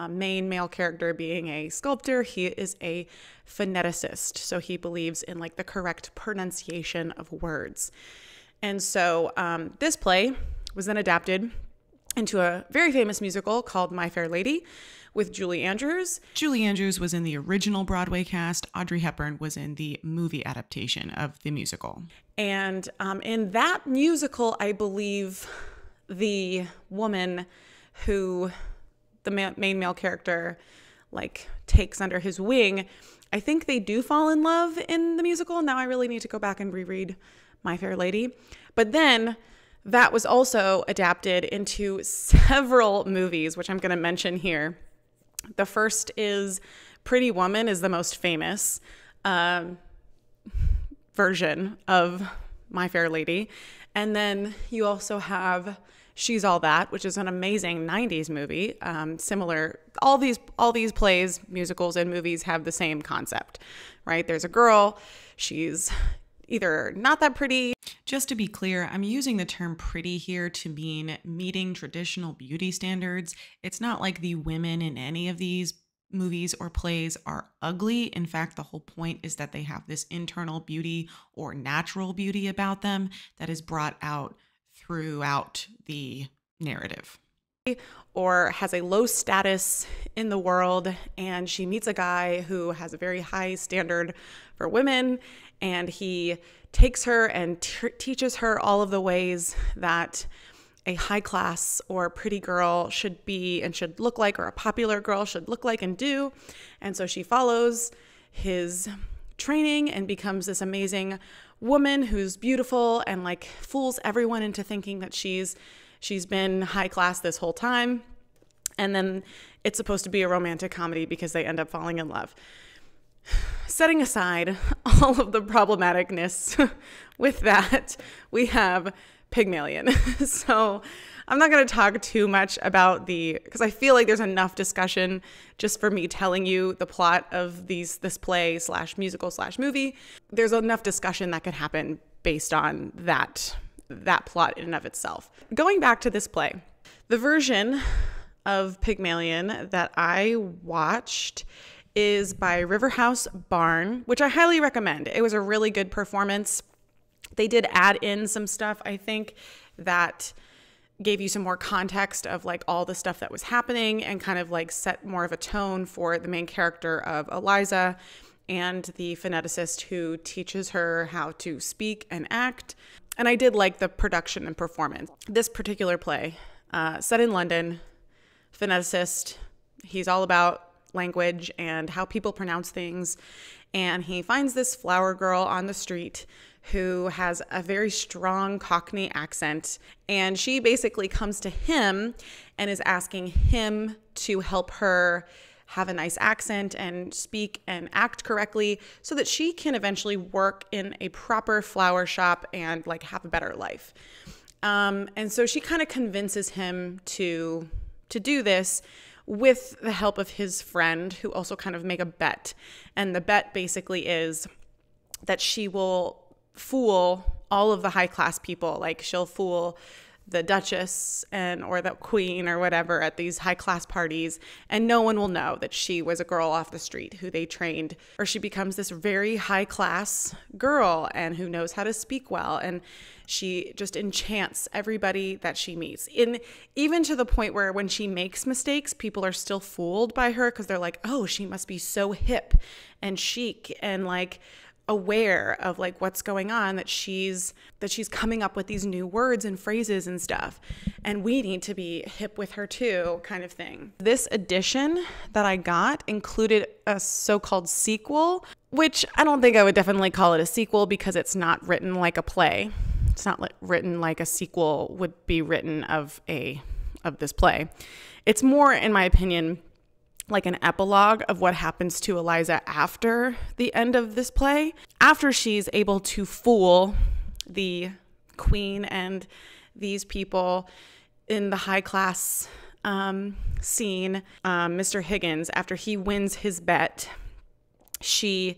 [SPEAKER 1] main male character being a sculptor, he is a phoneticist. So he believes in like the correct pronunciation of words. And so this play was then adapted into a very famous musical called My Fair Lady with Julie Andrews. Julie Andrews was in the original Broadway cast. Audrey Hepburn was in the movie adaptation of the musical. And in that musical, I believe the woman who the main male character takes under his wing, I think they do fall in love in the musical. Now I really need to go back and reread My Fair Lady. But then that was also adapted into several movies, which I'm going to mention here. The first is Pretty Woman is the most famous version of My Fair Lady. And then you also have She's All That, which is an amazing 90s movie. Similar, all these plays, musicals, and movies have the same concept, right? There's a girl, she's either not that pretty. Just to be clear, I'm using the term pretty here to mean meeting traditional beauty standards. It's not like the women in any of these movies or plays are ugly. In fact, the whole point is that they have this internal beauty or natural beauty about them that is brought out throughout the narrative. Or has a low status in the world, and she meets a guy who has a very high standard for women, and he takes her and teaches her all of the ways that a high class or pretty girl should be and should look like, or a popular girl should look like and do. And so she follows his training and becomes this amazing woman who's beautiful and fools everyone into thinking that she's been high class this whole time. And then it's supposed to be a romantic comedy because they end up falling in love. Setting aside all of the problematicness with that, we have Pygmalion. So I'm not going to talk too much about because I feel like there's enough discussion just for me telling you the plot of this play / musical / movie. There's enough discussion that could happen based on that plot in and of itself. Going back to this play, the version of Pygmalion that I watched is by Riverhouse Barn, which I highly recommend. It was a really good performance. They did add in some stuff, I think, that gave you some more context of like all the stuff that was happening and kind of like set more of a tone for the main character of Eliza and the phoneticist who teaches her how to speak and act. And I did like the production and performance. This particular play, set in London, phoneticist, he's all about language and how people pronounce things. And he finds this flower girl on the street who has a very strong Cockney accent. And she basically comes to him and is asking him to help her have a nice accent and speak and act correctly so that she can eventually work in a proper flower shop and like have a better life. And so she kind of convinces him to do this with the help of his friend, who also kind of make a bet. And the bet basically is that she will fool all of the high class people. Like she'll fool the Duchess or the Queen or whatever at these high class parties, and no one will know that she was a girl off the street who they trained, or she becomes this very high class girl and who knows how to speak well, and she just enchants everybody that she meets. Even to the point where when she makes mistakes, people are still fooled by her because they're like, oh, she must be so hip and chic and like aware of like what's going on, that she's coming up with these new words and phrases and stuff, and we need to be hip with her too, kind of thing. This edition that I got included a so-called sequel, which I don't think I would definitely call it a sequel because it's not written like a play. It's not written like a sequel would be written of this play. It's more, in my opinion, like an epilogue of what happens to Eliza after the end of this play, after she's able to fool the Queen and these people in the high class scene. Mr. Higgins, after he wins his bet, she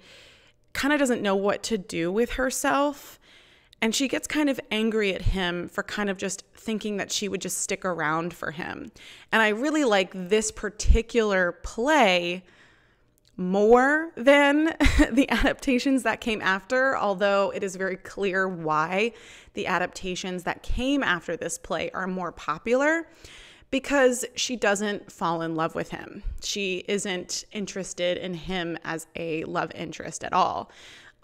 [SPEAKER 1] kind of doesn't know what to do with herself. And she gets kind of angry at him for kind of just thinking that she would just stick around for him. And I really like this particular play more than the adaptations that came after, although it is very clear why the adaptations that came after this play are more popular, because she doesn't fall in love with him. She isn't interested in him as a love interest at all.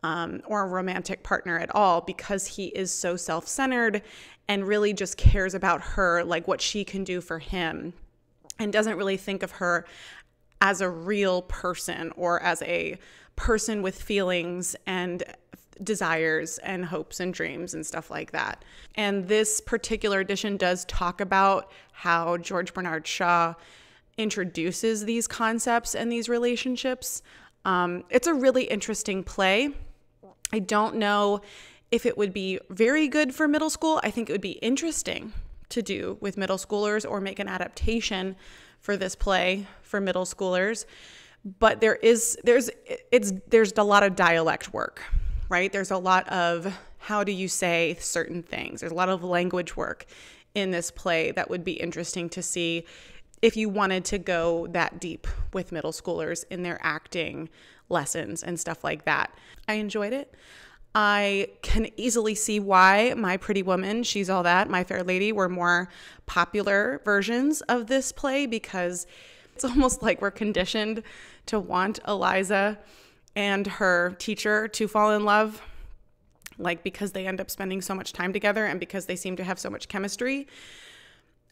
[SPEAKER 1] Or a romantic partner at all, because he is so self-centered and really just cares about her, like what she can do for him, and doesn't really think of her as a real person or as a person with feelings and desires and hopes and dreams and stuff like that. And this particular edition does talk about how George Bernard Shaw introduces these concepts and these relationships. It's a really interesting play. I don't know if it would be very good for middle school. I think it would be interesting to do with middle schoolers or make an adaptation for this play for middle schoolers. But there's a lot of dialect work, right? There's a lot of how do you say certain things. There's a lot of language work in this play that would be interesting to see if you wanted to go that deep with middle schoolers in their acting lessons and stuff like that. I enjoyed it. I can easily see why My Pretty Woman, She's All That, My Fair Lady were more popular versions of this play, because it's almost like we're conditioned to want Eliza and her teacher to fall in love, like because they end up spending so much time together and because they seem to have so much chemistry.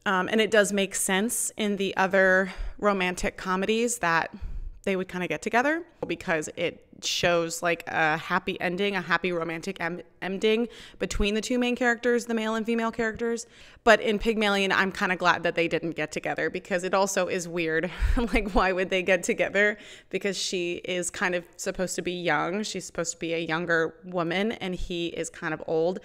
[SPEAKER 1] And it does make sense in the other romantic comedies that they would kind of get together, because it shows like a happy ending, a happy romantic ending between the two main characters, the male and female characters. But in Pygmalion, I'm kind of glad that they didn't get together, because it also is weird. Like, why would they get together? Because she is kind of supposed to be young. She's supposed to be a younger woman, and he is kind of old.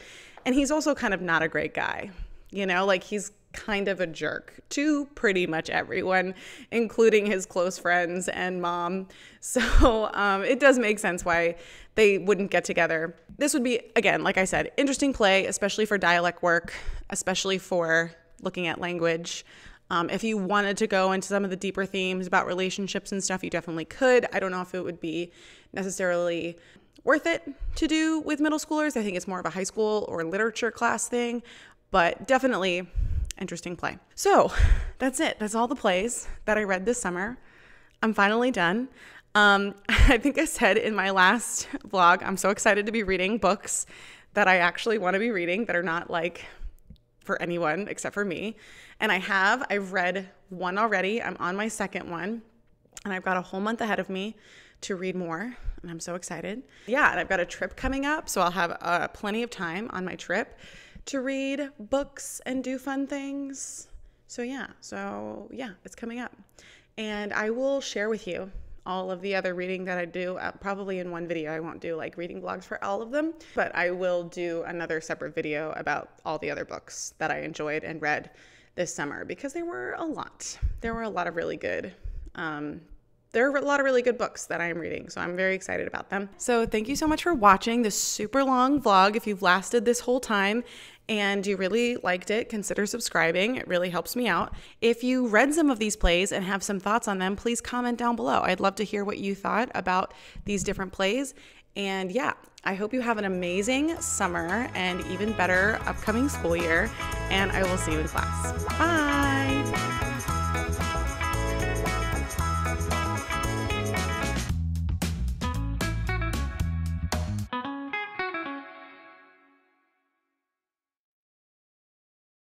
[SPEAKER 1] And he's also kind of not a great guy. You know, like he's kind of a jerk to pretty much everyone, including his close friends and mom. So it does make sense why they wouldn't get together. This would be, again, like I said, interesting play, especially for dialect work, especially for looking at language. If you wanted to go into some of the deeper themes about relationships and stuff, you definitely could. I don't know if it would be necessarily worth it to do with middle schoolers. I think it's more of a high school or literature class thing, but definitely interesting play. So that's it. That's all the plays that I read this summer. I'm finally done. I think I said in my last vlog, I'm so excited to be reading books that I actually want to be reading that are not like for anyone except for me. And I've read one already. I'm on my second one, and I've got a whole month ahead of me to read more, and I'm so excited. Yeah, and I've got a trip coming up, so I'll have plenty of time on my trip to read books and do fun things. So yeah, it's coming up. And I will share with you all of the other reading that I do, probably in one video. I won't do like reading vlogs for all of them, but I will do another separate video about all the other books that I enjoyed and read this summer, because there were a lot. There were a lot of really good books that I am reading, so I'm very excited about them. So thank you so much for watching this super long vlog. If you've lasted this whole time and you really liked it, consider subscribing. It really helps me out. If you read some of these plays and have some thoughts on them, please comment down below. I'd love to hear what you thought about these different plays. And yeah, I hope you have an amazing summer and even better upcoming school year, and I will see you in class. Bye!